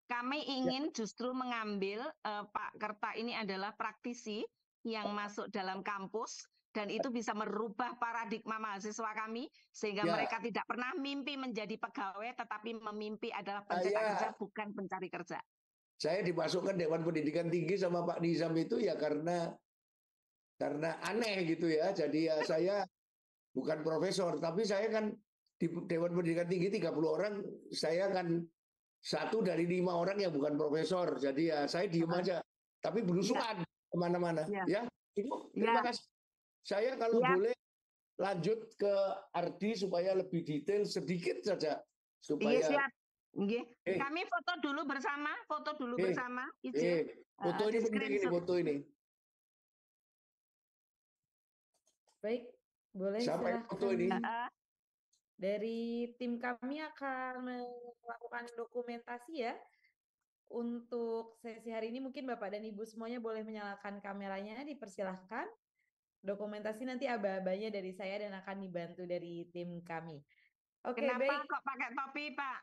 [SPEAKER 5] kami ingin justru mengambil Pak Kerta ini adalah praktisi yang masuk dalam kampus dan itu bisa merubah paradigma mahasiswa kami sehingga mereka tidak pernah mimpi menjadi pegawai tetapi memimpi adalah pencipta kerja bukan pencari kerja.
[SPEAKER 3] Saya dimasukkan Dewan Pendidikan Tinggi sama Pak Nizam itu ya karena aneh gitu ya. Jadi ya saya bukan profesor tapi saya kan di Dewan Pendidikan Tinggi 30 orang, saya kan 1 dari 5 orang yang bukan profesor. Jadi ya saya diem aja. Tapi berusukan kemana-mana. Ya, Ibu, terima kasih. Saya kalau boleh lanjut ke Ardi supaya lebih detail sedikit saja. Supaya...
[SPEAKER 5] siap. Kami foto dulu bersama. Bersama.
[SPEAKER 3] Foto ini penting ini, foto ini.
[SPEAKER 1] Baik, boleh
[SPEAKER 3] siapa yang foto ini?
[SPEAKER 1] Dari tim kami akan melakukan dokumentasi ya. Untuk sesi hari ini mungkin Bapak dan Ibu semuanya boleh menyalakan kameranya, dipersilahkan. Dokumentasi nanti aba-abanya dari saya dan akan dibantu dari tim kami. Oke,
[SPEAKER 5] kenapa kok pakai topi, Pak?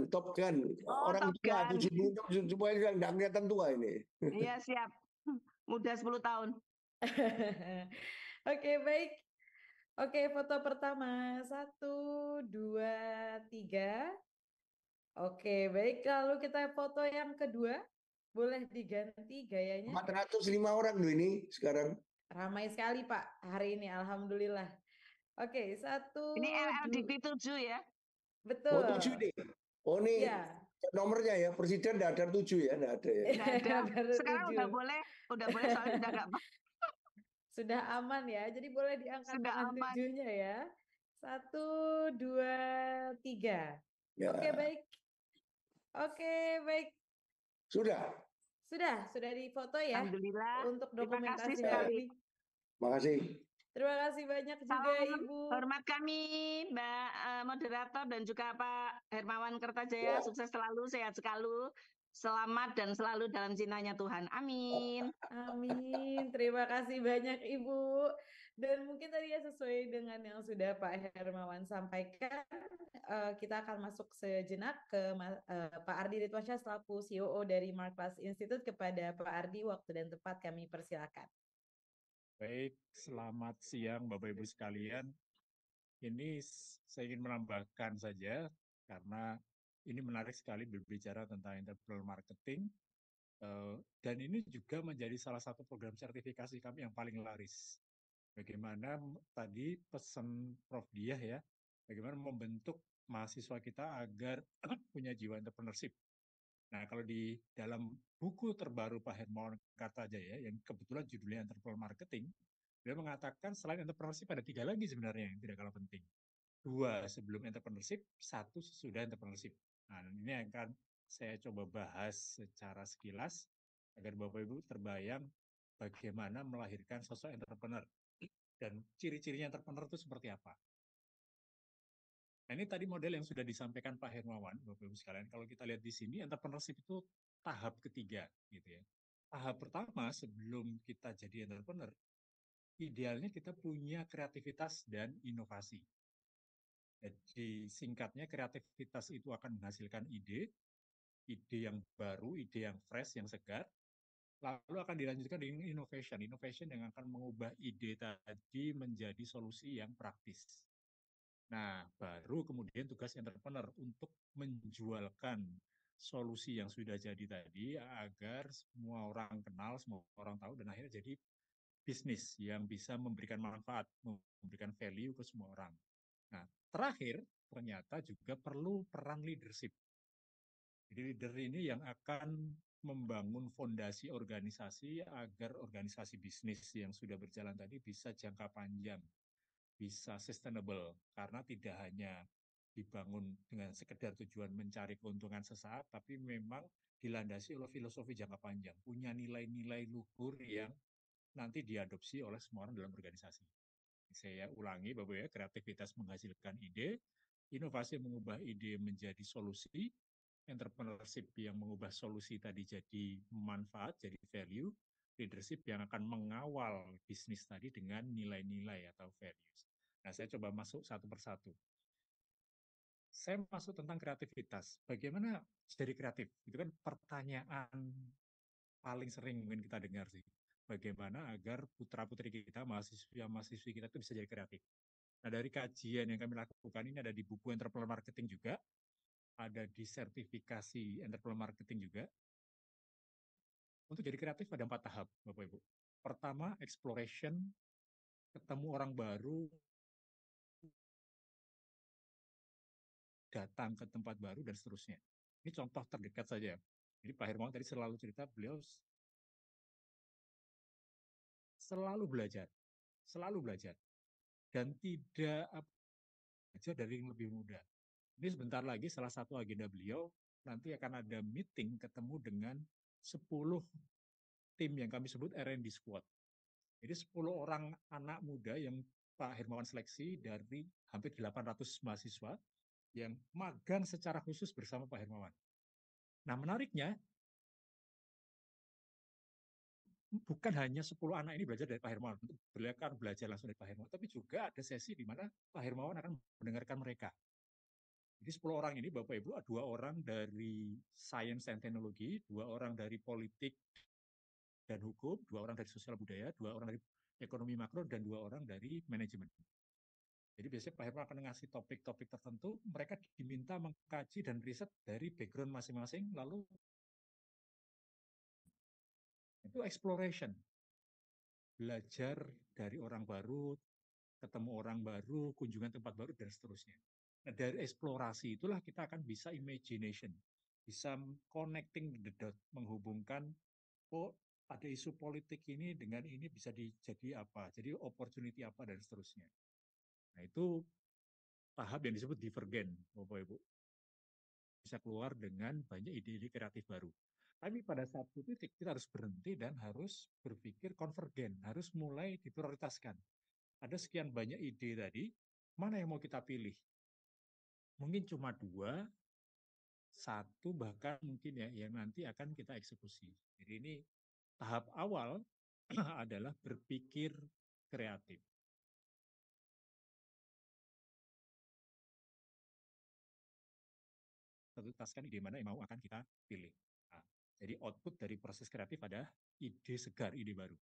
[SPEAKER 3] Top Gun. Orang tua 70 semuanya yang nggak kelihatan tua ini.
[SPEAKER 5] Iya, siap. Muda 10 tahun.
[SPEAKER 1] Oke, baik. Oke, foto pertama. 1, 2, 3. Oke, baik. Lalu kita foto yang kedua. Boleh diganti gayanya.
[SPEAKER 3] 405 orang loh ini sekarang.
[SPEAKER 1] Ramai sekali, Pak, hari ini. Alhamdulillah. Oke, 1.
[SPEAKER 5] Ini LLDT 7 ya?
[SPEAKER 1] Betul.
[SPEAKER 3] Oh, 7 nih. Oh, ini nomornya ya. Presiden nggak ada 7 ya? Nggak ada ya?
[SPEAKER 5] Nggak ada. Sekarang udah boleh soalnya udah nggak
[SPEAKER 1] sudah aman ya, jadi boleh diangkat dengan 7-nya ya. 1, 2, 3.
[SPEAKER 3] Ya.
[SPEAKER 1] Oke, baik. Oke, baik.
[SPEAKER 3] Sudah.
[SPEAKER 1] Sudah difoto ya
[SPEAKER 5] Alhamdulillah.
[SPEAKER 1] untuk
[SPEAKER 5] Terima kasih
[SPEAKER 1] dokumentasi
[SPEAKER 5] sekali.
[SPEAKER 1] tadi.
[SPEAKER 3] Makasih.
[SPEAKER 1] Terima kasih banyak juga
[SPEAKER 5] Salam
[SPEAKER 1] Ibu.
[SPEAKER 5] hormat kami Mbak moderator dan juga Pak Hermawan Kertajaya.
[SPEAKER 3] Ya.
[SPEAKER 5] Sukses selalu, sehat selalu. Selamat dan selalu dalam cintanya Tuhan. Amin.
[SPEAKER 1] Amin. Terima kasih banyak Ibu. Dan mungkin tadi ya sesuai dengan yang sudah Pak Hermawan sampaikan, kita akan masuk sejenak ke Pak Ardi Ritwansyah selaku COO dari Mark Class Institute. Kepada Pak Ardi, waktu dan tempat kami persilakan.
[SPEAKER 6] Baik, selamat siang Bapak Ibu sekalian. Ini saya ingin menambahkan saja karena ini menarik sekali berbicara tentang entrepreneur marketing. Dan ini juga menjadi salah satu program sertifikasi kami yang paling laris. Bagaimana tadi pesan Prof. Diah ya, bagaimana membentuk mahasiswa kita agar punya jiwa entrepreneurship. Nah, kalau di dalam buku terbaru Pak Hermawan Kartajaya yang kebetulan judulnya Entrepreneur Marketing, dia mengatakan selain entrepreneurship ada 3 lagi sebenarnya yang tidak kalah penting. 2 sebelum entrepreneurship, 1 sesudah entrepreneurship. Nah, ini akan saya coba bahas secara sekilas agar Bapak Ibu terbayang bagaimana melahirkan sosok entrepreneur dan ciri-cirinya entrepreneur itu seperti apa. Nah, ini tadi model yang sudah disampaikan Pak Hermawan, Bapak Ibu sekalian. Kalau kita lihat di sini, entrepreneurship itu tahap ketiga, gitu ya. Tahap pertama sebelum kita jadi entrepreneur, idealnya kita punya kreativitas dan inovasi. Jadi singkatnya kreativitas itu akan menghasilkan ide yang baru, ide yang fresh, yang segar, lalu akan dilanjutkan dengan innovation yang akan mengubah ide tadi menjadi solusi yang praktis. Nah, baru kemudian tugas entrepreneur untuk menjualkan solusi yang sudah jadi tadi agar semua orang kenal, semua orang tahu, dan akhirnya jadi bisnis yang bisa memberikan manfaat, memberikan value ke semua orang. Nah, terakhir ternyata juga perlu peran leadership. Jadi leader ini yang akan membangun fondasi organisasi agar organisasi bisnis yang sudah berjalan tadi bisa jangka panjang, bisa sustainable, karena tidak hanya dibangun dengan sekedar tujuan mencari keuntungan sesaat, tapi memang dilandasi oleh filosofi jangka panjang, punya nilai-nilai luhur yang nanti diadopsi oleh semua orang dalam organisasi. Saya ulangi Bapak ya, kreativitas menghasilkan ide, inovasi mengubah ide menjadi solusi, entrepreneurship yang mengubah solusi tadi jadi manfaat, jadi value, leadership yang akan mengawal bisnis tadi dengan nilai-nilai atau values. Nah, saya coba masuk satu persatu. Saya masuk tentang kreativitas. Bagaimana jadi kreatif? Itu kan pertanyaan paling sering mungkin kita dengar sih. Bagaimana agar putra-putri kita, mahasiswa-mahasiswi kita itu bisa jadi kreatif. Nah, dari kajian yang kami lakukan ini ada di buku Entrepreneur Marketing juga, ada di sertifikasi Entrepreneur Marketing juga. Untuk jadi kreatif ada 4 tahap, Bapak Ibu. Pertama, exploration, ketemu orang baru, datang ke tempat baru, dan seterusnya. Ini contoh terdekat saja. Jadi Pak Hermawan tadi selalu cerita, beliau selalu belajar, dan tidak belajar dari yang lebih muda. Ini sebentar lagi salah satu agenda beliau, nanti akan ada meeting ketemu dengan 10 tim yang kami sebut R&D Squad. Jadi 10 orang anak muda yang Pak Hermawan seleksi dari hampir 800 mahasiswa yang magang secara khusus bersama Pak Hermawan. Nah, menariknya, bukan hanya 10 anak ini belajar dari Pak Hermawan, beliau akan belajar langsung dari Pak Hermawan, tapi juga ada sesi di mana Pak Hermawan akan mendengarkan mereka. Jadi 10 orang ini, Bapak Ibu, 2 orang dari sains dan teknologi, 2 orang dari politik dan hukum, 2 orang dari sosial budaya, 2 orang dari ekonomi makro, dan 2 orang dari manajemen. Jadi biasanya Pak Hermawan akan ngasih topik-topik tertentu, mereka diminta mengkaji dan riset dari background masing-masing, lalu itu exploration. Belajar dari orang baru, ketemu orang baru, kunjungan tempat baru, dan seterusnya. Nah, dari eksplorasi itulah kita akan bisa imagination, bisa connecting the dot, menghubungkan, oh ada isu politik ini dengan ini bisa jadi apa, jadi opportunity apa, dan seterusnya. Nah, itu tahap yang disebut divergen, Bapak Ibu. Bisa keluar dengan banyak ide-ide kreatif baru. Tapi pada satu titik kita harus berhenti dan harus berpikir konvergen, harus mulai diprioritaskan. Ada sekian banyak ide tadi, mana yang mau kita pilih? Mungkin cuma 2, 1 bahkan mungkin ya yang nanti akan kita eksekusi. Jadi ini tahap awal adalah berpikir kreatif. Prioritaskan ide mana yang mau akan kita pilih. Nah, jadi output dari proses kreatif ada ide segar, ide baru.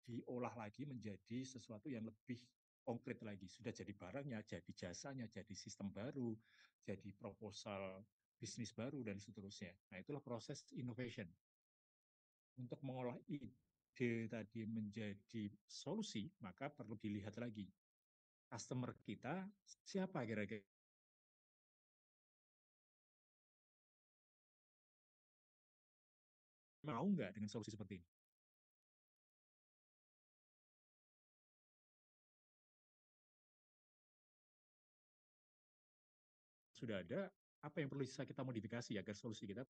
[SPEAKER 6] Diolah lagi menjadi sesuatu yang lebih konkret lagi. Sudah jadi barangnya, jadi jasanya, jadi sistem baru, jadi proposal bisnis baru, dan seterusnya. Nah, itulah proses innovation. Untuk mengolah ide tadi menjadi solusi, maka perlu dilihat lagi. Customer kita siapa kira-kira? Mau nggak dengan solusi seperti ini? Sudah ada, apa yang perlu kita modifikasi agar solusi kita.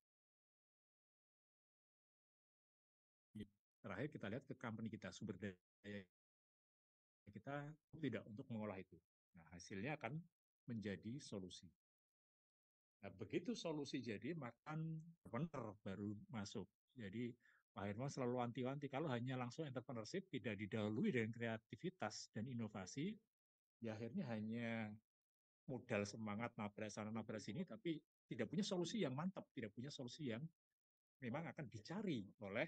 [SPEAKER 6] Terakhir kita lihat ke company kita, sumber daya kita tidak untuk mengolah itu. Nah, hasilnya akan menjadi solusi. Nah, begitu solusi jadi, makan entrepreneur baru masuk. Jadi Pak Herman selalu wanti-wanti, kalau hanya langsung entrepreneurship tidak didahului dengan kreativitas dan inovasi, ya akhirnya hanya modal semangat nabrak sana nabrak sini, tapi tidak punya solusi yang mantap, tidak punya solusi yang memang akan dicari oleh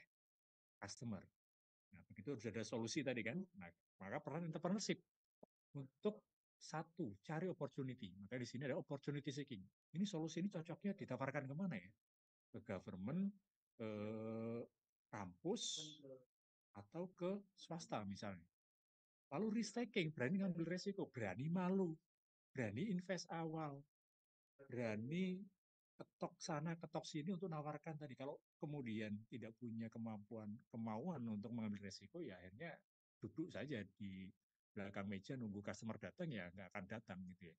[SPEAKER 6] customer. Nah, begitu sudah ada solusi tadi kan, nah, maka peran entrepreneurship untuk satu, cari opportunity. Maka di sini ada opportunity seeking. Ini solusi ini cocoknya ditawarkan kemana ya? Ke government, ke kampus, atau ke swasta misalnya. Lalu risk taking, berani ngambil resiko, berani malu, berani invest awal, berani ketok sana, ketok sini untuk nawarkan tadi. Kalau kemudian tidak punya kemauan untuk mengambil resiko, ya akhirnya duduk saja di belakang meja nunggu customer datang, ya nggak akan datang gitu ya.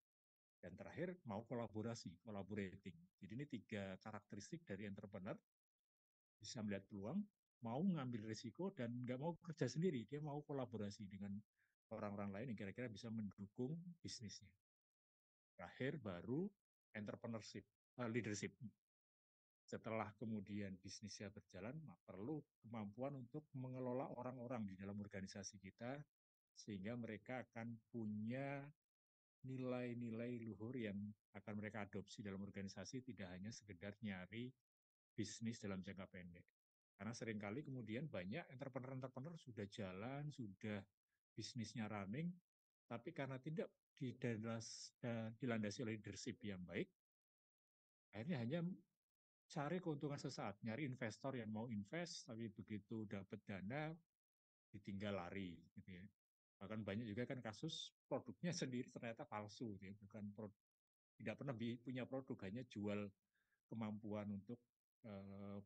[SPEAKER 6] Dan terakhir mau kolaborasi, collaborating. Jadi ini 3 karakteristik dari entrepreneur, bisa melihat peluang, mau ngambil risiko, dan nggak mau kerja sendiri, dia mau kolaborasi dengan orang-orang lain yang kira-kira bisa mendukung bisnisnya. Terakhir baru entrepreneurship, leadership. Setelah kemudian bisnisnya berjalan, perlu kemampuan untuk mengelola orang-orang di dalam organisasi kita, sehingga mereka akan punya nilai-nilai luhur yang akan mereka adopsi dalam organisasi, tidak hanya sekedar nyari bisnis dalam jangka pendek. Karena seringkali kemudian banyak entrepreneur-entrepreneur sudah jalan, sudah bisnisnya running, tapi karena tidak dilandasi oleh leadership yang baik, akhirnya hanya cari keuntungan sesaat, nyari investor yang mau invest, tapi begitu dapat dana, ditinggal lari. Gitu ya. Bahkan banyak juga kan kasus produknya sendiri ternyata palsu, gitu ya. Bukan tidak pernah punya produk, hanya jual kemampuan untuk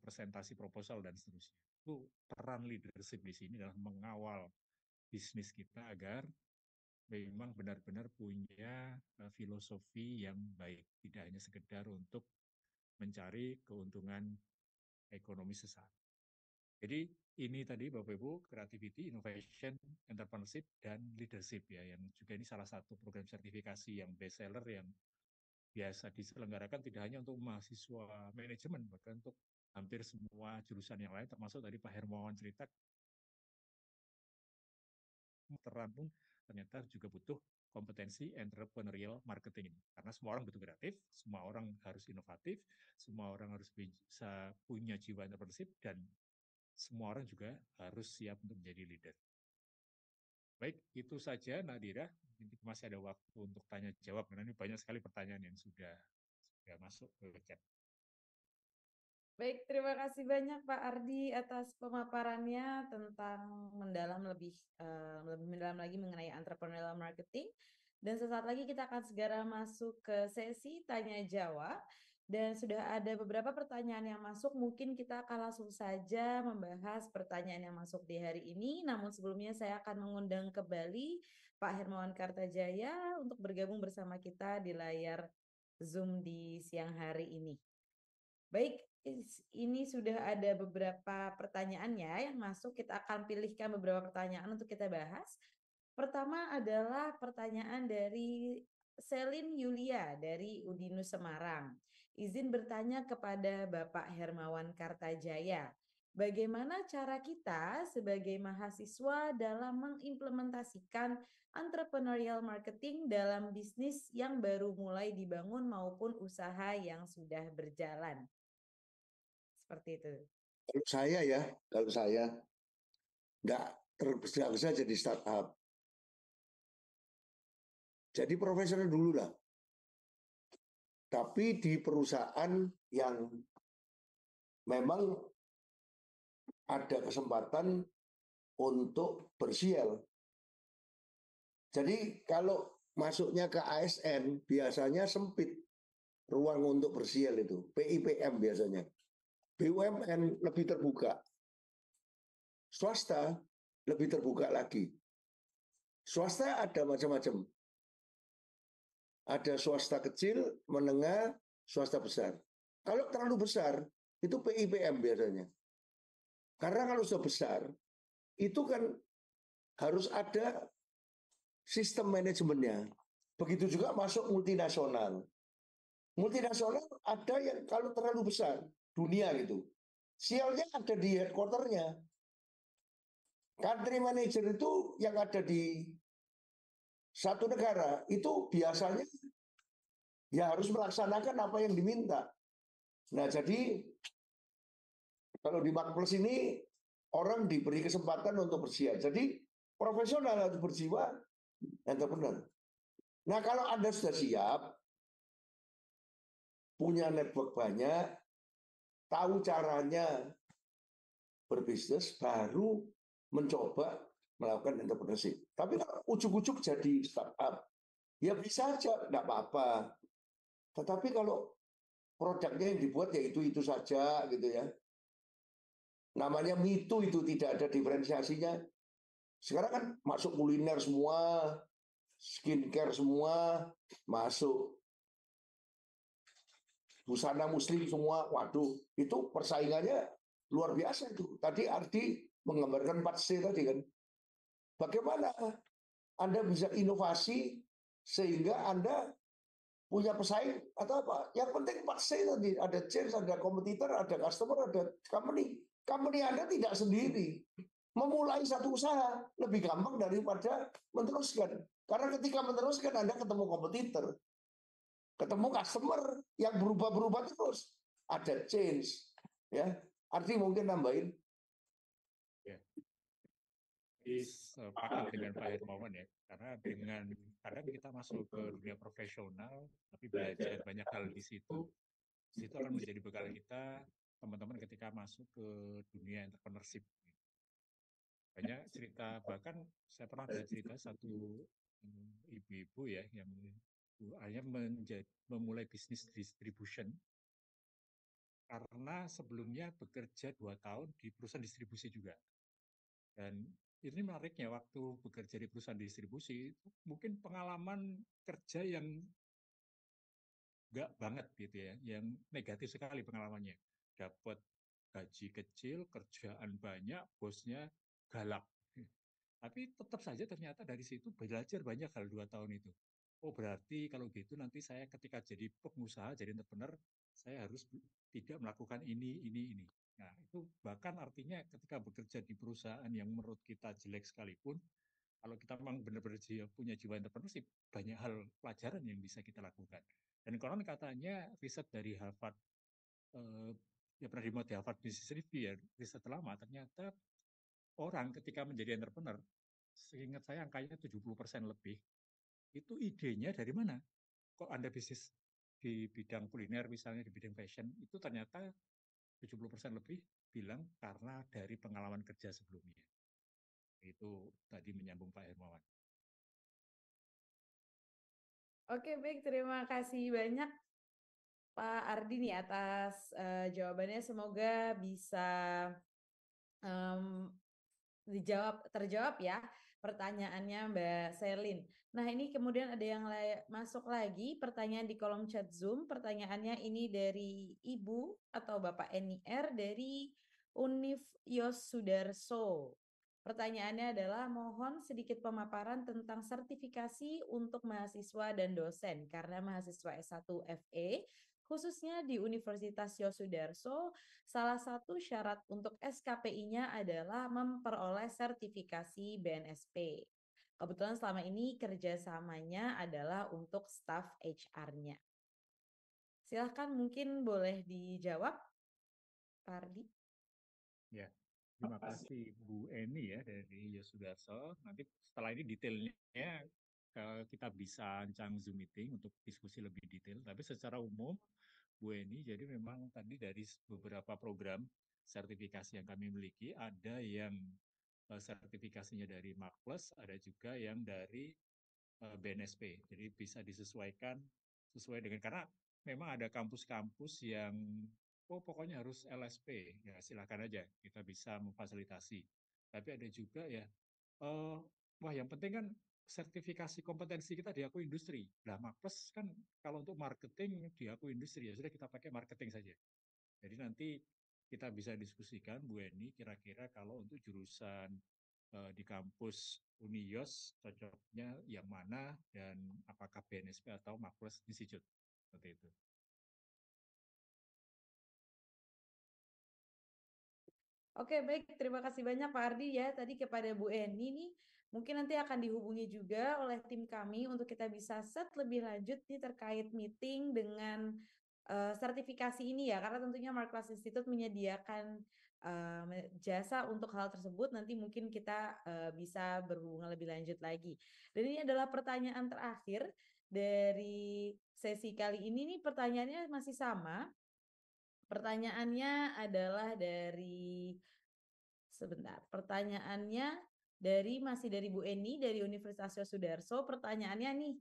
[SPEAKER 6] presentasi proposal dan seterusnya. Itu peran leadership di sini adalah mengawal bisnis kita agar memang benar-benar punya filosofi yang baik, tidak hanya sekedar untuk mencari keuntungan ekonomi sesaat. Jadi ini tadi Bapak Ibu, creativity, innovation, entrepreneurship, dan leadership ya, yang juga ini salah satu program sertifikasi yang best seller yang biasa diselenggarakan tidak hanya untuk mahasiswa manajemen, bahkan untuk hampir semua jurusan yang lain, termasuk tadi Pak Hermawan cerita, terang pun ternyata juga butuh kompetensi entrepreneurial marketing ini. Karena semua orang butuh kreatif, semua orang harus inovatif, semua orang harus bisa punya jiwa entrepreneurship, dan semua orang juga harus siap untuk menjadi leader. Baik, itu saja Nadira. Masih ada waktu untuk tanya jawab, karena ini banyak sekali pertanyaan yang sudah masuk ke chat.
[SPEAKER 1] Baik, terima kasih banyak Pak Ardi atas pemaparannya tentang lebih mendalam lagi mengenai entrepreneurial marketing. Dan sesaat lagi kita akan segera masuk ke sesi tanya jawab. Dan sudah ada beberapa pertanyaan yang masuk, mungkin kita akan langsung saja membahas pertanyaan yang masuk di hari ini. Namun sebelumnya saya akan mengundang kembali Pak Hermawan Kartajaya untuk bergabung bersama kita di layar Zoom di siang hari ini. Baik, ini sudah ada beberapa pertanyaan ya yang masuk. Kita akan pilihkan beberapa pertanyaan untuk kita bahas. Pertama adalah pertanyaan dari Selin Yulia dari Udinus Semarang. Izin bertanya kepada Bapak Hermawan Kartajaya, bagaimana cara kita sebagai mahasiswa dalam mengimplementasikan entrepreneurial marketing dalam bisnis yang baru mulai dibangun maupun usaha yang sudah berjalan? Seperti itu.
[SPEAKER 3] Kalau saya nggak tergesa-gesa jadi startup. Jadi profesional dulu lah. Tapi di perusahaan yang memang ada kesempatan untuk bersial. Jadi kalau masuknya ke ASN biasanya sempit ruang untuk bersial itu. PIPM biasanya. BUMN lebih terbuka. Swasta lebih terbuka lagi. Swasta ada macam-macam. Ada swasta kecil, menengah, swasta besar. Kalau terlalu besar, itu PIPM biasanya. Karena kalau sudah besar, itu kan harus ada sistem manajemennya. Begitu juga masuk multinasional. Multinasional ada yang kalau terlalu besar, dunia gitu. Sialnya ada di headquarternya. Country manager itu yang ada di satu negara itu biasanya ya harus melaksanakan apa yang diminta. Nah, jadi kalau di Marketplace ini orang diberi kesempatan untuk bersiap. Jadi profesional harus berjiwa entrepreneur. Nah, kalau Anda sudah siap, punya network banyak, tahu caranya berbisnis, baru mencoba melakukan entrepreneurship. Tapi kalau ujuk-ujuk jadi startup, ya bisa aja, enggak apa-apa. Tetapi kalau produknya yang dibuat ya itu saja gitu ya. Namanya Me Too itu tidak ada diferensiasinya. Sekarang kan masuk kuliner semua, skincare semua, masuk busana muslim semua. Waduh, itu persaingannya luar biasa itu. Tadi Ardi menggambarkan 4C tadi kan. Bagaimana Anda bisa inovasi sehingga Anda punya pesaing atau apa? Yang penting 4C tadi, ada change, ada kompetitor, ada customer, ada company. Company Anda tidak sendiri. Memulai satu usaha lebih gampang daripada meneruskan. Karena ketika meneruskan Anda ketemu kompetitor, ketemu customer yang berubah-berubah terus. Ada change. Ya, Arti mungkin nambahin.
[SPEAKER 6] Ya. Sepakat dengan Pak Hermawan ya, karena dengan kadang kita masuk ke dunia profesional, tapi belajar banyak hal di situ akan menjadi bekal kita, teman-teman ketika masuk ke dunia entrepreneurship. Banyak cerita, bahkan saya pernah ada cerita satu ibu-ibu ya, yang akhirnya memulai bisnis distribution, karena sebelumnya bekerja 2 tahun di perusahaan distribusi juga. Dan ini menariknya, waktu bekerja di perusahaan distribusi, mungkin pengalaman kerja yang enggak banget gitu ya, yang negatif sekali pengalamannya. Dapat gaji kecil, kerjaan banyak, bosnya galak. Tapi tetap saja ternyata dari situ belajar banyak hal 2 tahun itu. Oh, berarti kalau gitu nanti saya ketika jadi pengusaha, jadi entrepreneur, saya harus tidak melakukan ini. Nah, itu bahkan artinya ketika bekerja di perusahaan yang menurut kita jelek sekalipun, kalau kita memang benar-benar punya jiwa entrepreneurship, banyak hal pelajaran yang bisa kita lakukan. Dan konon katanya riset dari Harvard, ya pernah dimuat di Harvard Business Review ya, riset lama, ternyata orang ketika menjadi entrepreneur, seingat saya angkanya 70% lebih, itu idenya dari mana? Kok Anda bisnis di bidang kuliner misalnya, di bidang fashion, itu ternyata 70% lebih bilang karena dari pengalaman kerja sebelumnya. Itu tadi menyambung Pak Hermawan.
[SPEAKER 1] Oke, baik. Terima kasih banyak Pak Ardi nih atas jawabannya, semoga bisa terjawab ya pertanyaannya Mbak Selin. Nah, ini kemudian ada yang masuk lagi pertanyaan di kolom chat Zoom. Pertanyaannya ini dari Ibu atau Bapak NIR dari Univ Yos Sudarso. Pertanyaannya adalah mohon sedikit pemaparan tentang sertifikasi untuk mahasiswa dan dosen karena mahasiswa S1 FE khususnya di Universitas Yosudarso. Salah satu syarat untuk SKPI-nya adalah memperoleh sertifikasi BNSP. Kebetulan selama ini kerjasamanya adalah untuk staf HR-nya. Silahkan mungkin boleh dijawab, Pak Ardi.
[SPEAKER 6] Ya, terima kasih Bu Eni ya dari Yosudarso. Nanti setelah ini detailnya kita bisa ancang Zoom meeting untuk diskusi lebih detail. Tapi secara umum Bu Eni, jadi memang tadi dari beberapa program sertifikasi yang kami miliki, ada yang sertifikasinya dari Mark Plus, ada juga yang dari BNSP. Jadi bisa disesuaikan sesuai dengan, karena memang ada kampus-kampus yang pokoknya harus LSP, ya silakan aja, kita bisa memfasilitasi. Tapi ada juga ya, wah yang penting kan sertifikasi kompetensi kita diakui industri. Nah, Markplus kan kalau untuk marketing diakui industri, ya sudah kita pakai marketing saja. Jadi nanti kita bisa diskusikan, Bu Eni, kira-kira kalau untuk jurusan di kampus Uniyos cocoknya yang mana dan apakah BNSP atau Markplus Institute, seperti itu.
[SPEAKER 1] Oke, baik. Terima kasih banyak Pak Ardi ya. Tadi kepada Bu Eni nih, mungkin nanti akan dihubungi juga oleh tim kami untuk kita bisa set lebih lanjut nih terkait meeting dengan sertifikasi ini ya. Karena tentunya Marketplace Institute menyediakan jasa untuk hal tersebut. Nanti mungkin kita bisa berhubungan lebih lanjut lagi. Dan ini adalah pertanyaan terakhir dari sesi kali ini nih. Pertanyaannya masih sama. Pertanyaannya adalah pertanyaannya masih dari Bu Eni dari Universitas Yosudarso. Pertanyaannya nih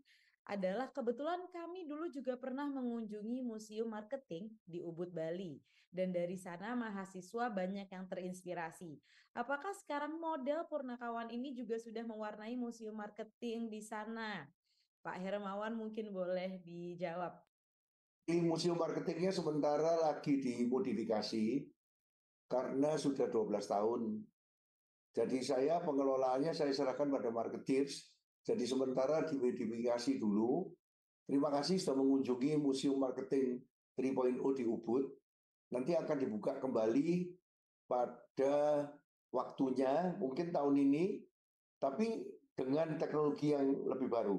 [SPEAKER 1] adalah, kebetulan kami dulu juga pernah mengunjungi Museum Marketing di Ubud, Bali. Dan dari sana mahasiswa banyak yang terinspirasi. Apakah sekarang model Purnakawan ini juga sudah mewarnai Museum Marketing di sana? Pak Hermawan mungkin boleh dijawab.
[SPEAKER 3] Di museum marketingnya sementara lagi dimodifikasi karena sudah 12 tahun. Jadi pengelolaannya saya serahkan pada marketeers. Jadi sementara dimodifikasi dulu. Terima kasih sudah mengunjungi Museum Marketing 3.0 di Ubud. Nanti akan dibuka kembali pada waktunya, mungkin tahun ini, tapi dengan teknologi yang lebih baru.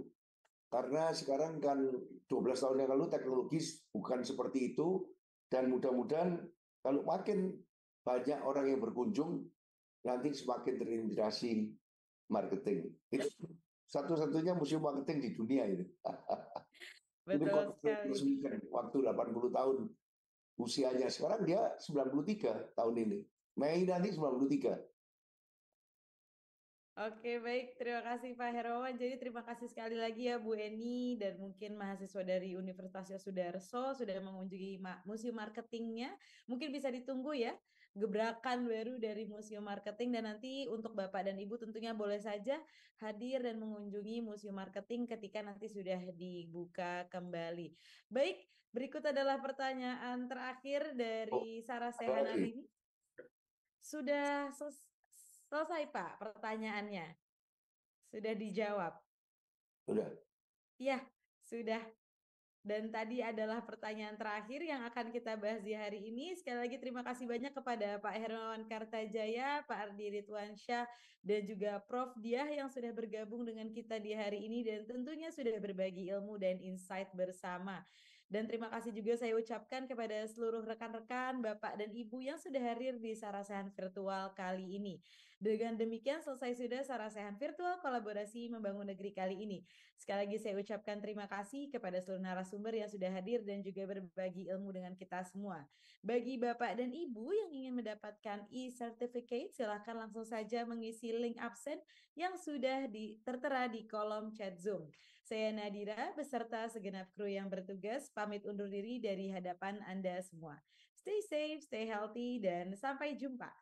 [SPEAKER 3] Karena sekarang kan 12 tahun yang lalu teknologi bukan seperti itu, dan mudah-mudahan kalau makin banyak orang yang berkunjung, nanti semakin terintegrasi marketing. Itu satu-satunya museum marketing di dunia ini.
[SPEAKER 1] Betul sekali.
[SPEAKER 3] Waktu 80 tahun usianya, sekarang dia 93 tahun ini. Mei nanti 93.
[SPEAKER 1] Oke, baik. Terima kasih Pak Herawan. Jadi terima kasih sekali lagi ya Bu Eni dan mungkin mahasiswa dari Universitas Yosudarso sudah mengunjungi Museum Marketingnya. Mungkin bisa ditunggu ya gebrakan baru dari Museum Marketing, dan nanti untuk Bapak dan Ibu tentunya boleh saja hadir dan mengunjungi Museum Marketing ketika nanti sudah dibuka kembali. Baik, berikut adalah pertanyaan terakhir dari Sarah Sehanalini. Sudah selesai Pak pertanyaannya? Sudah dijawab?
[SPEAKER 3] Sudah.
[SPEAKER 1] Ya, sudah. Dan tadi adalah pertanyaan terakhir yang akan kita bahas di hari ini. Sekali lagi terima kasih banyak kepada Pak Hermawan Kartajaya, Pak Ardi Ridwansyah, dan juga Prof. Diah yang sudah bergabung dengan kita di hari ini dan tentunya sudah berbagi ilmu dan insight bersama. Dan terima kasih juga saya ucapkan kepada seluruh rekan-rekan, Bapak dan Ibu yang sudah hadir di Sarasehan Virtual kali ini. Dengan demikian selesai sudah Sarasehan Virtual Kolaborasi Membangun Negeri kali ini. Sekali lagi saya ucapkan terima kasih kepada seluruh narasumber yang sudah hadir dan juga berbagi ilmu dengan kita semua. Bagi Bapak dan Ibu yang ingin mendapatkan e-certificate, silakan langsung saja mengisi link absen yang sudah tertera di kolom chat Zoom. Saya Nadira beserta segenap kru yang bertugas pamit undur diri dari hadapan Anda semua. Stay safe, stay healthy, dan sampai jumpa.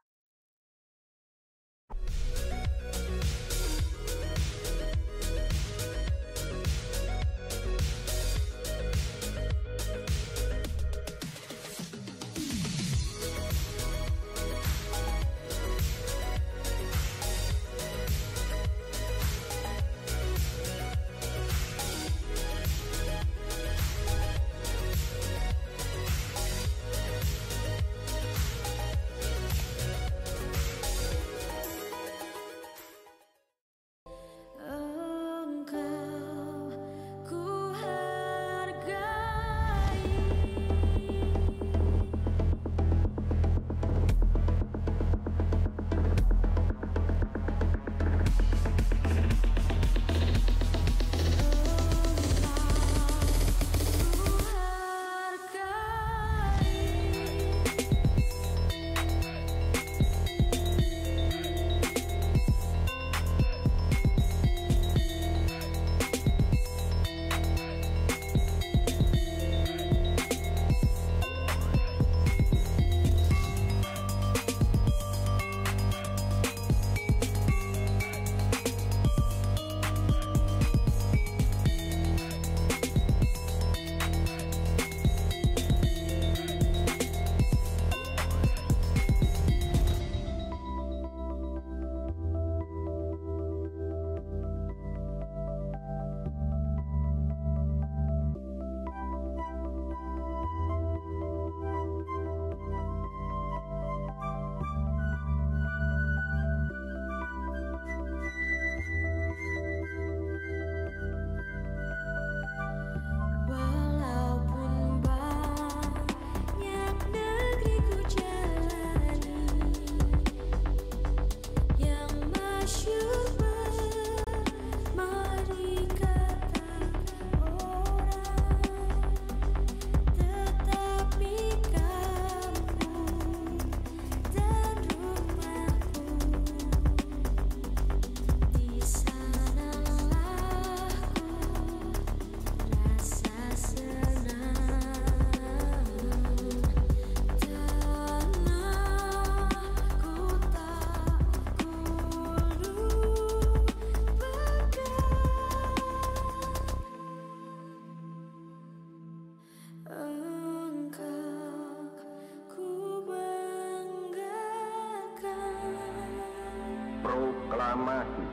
[SPEAKER 7] Proklamasi.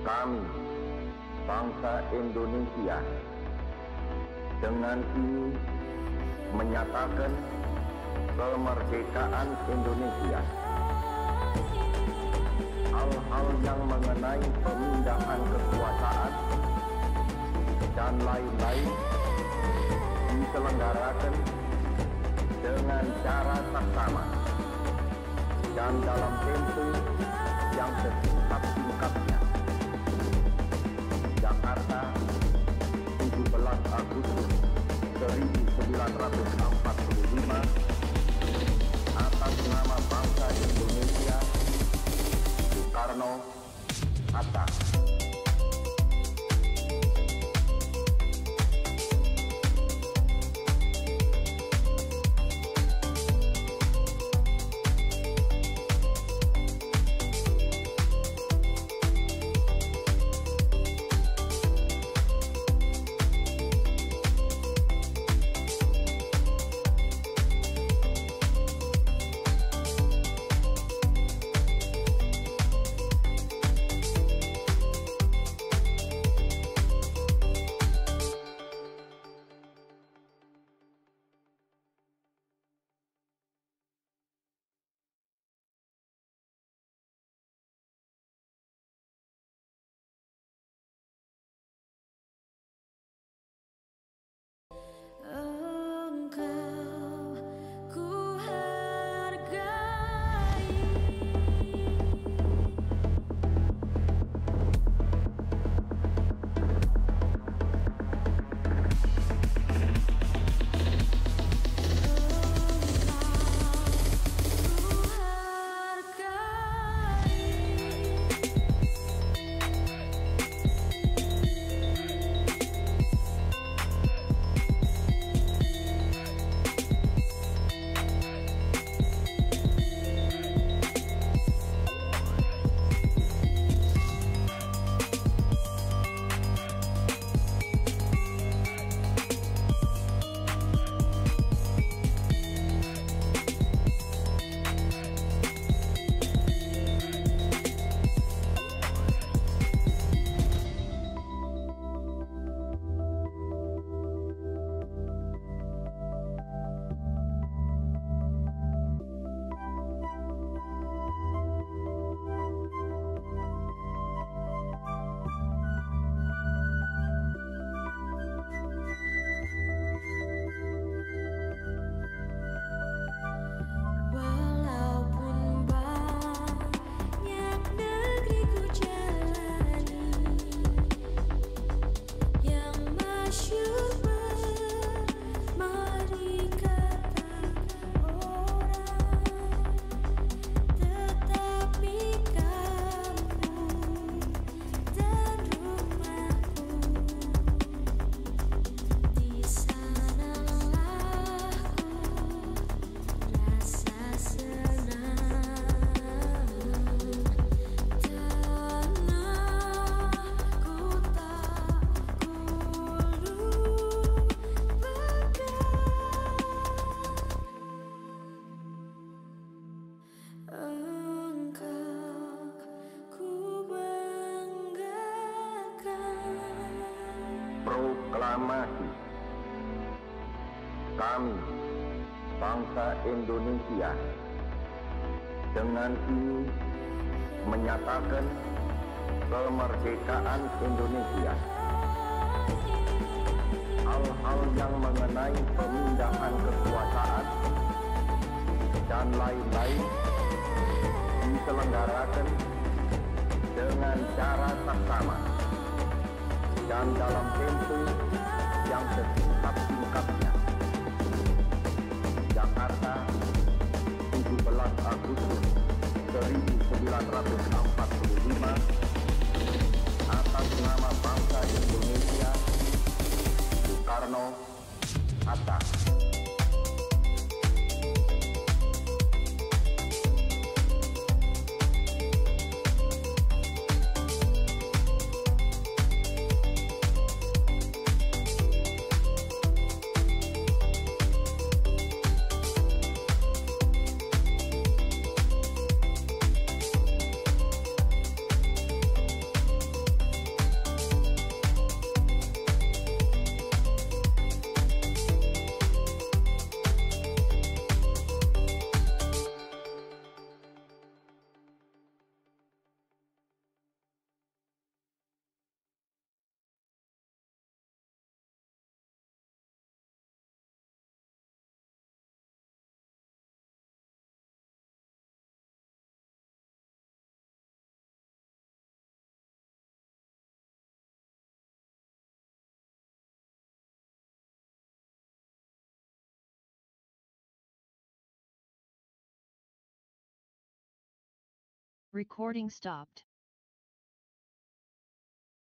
[SPEAKER 7] Kami, bangsa Indonesia, dengan ini menyatakan kemerdekaan Indonesia. Hal-hal yang mengenai pemindahan kekuasaan dan lain-lain diselenggarakan dengan cara seksama dan dalam tempo yang sesingkat-singkatnya. Jakarta, 17 Agustus 1945, atas nama bangsa Indonesia, Soekarno-Hatta. proklamasi kami, bangsa Indonesia, dengan ini menyatakan kemerdekaan Indonesia. Hal-hal yang mengenai pemindahan kekuasaan dan lain-lain diselenggarakan dengan cara saksama dan dalam tempo yang sesingkat-singkatnya. Jakarta, 17 Agustus 1945, atas nama bangsa Indonesia, Soekarno, Hatta.
[SPEAKER 8] Recording stopped.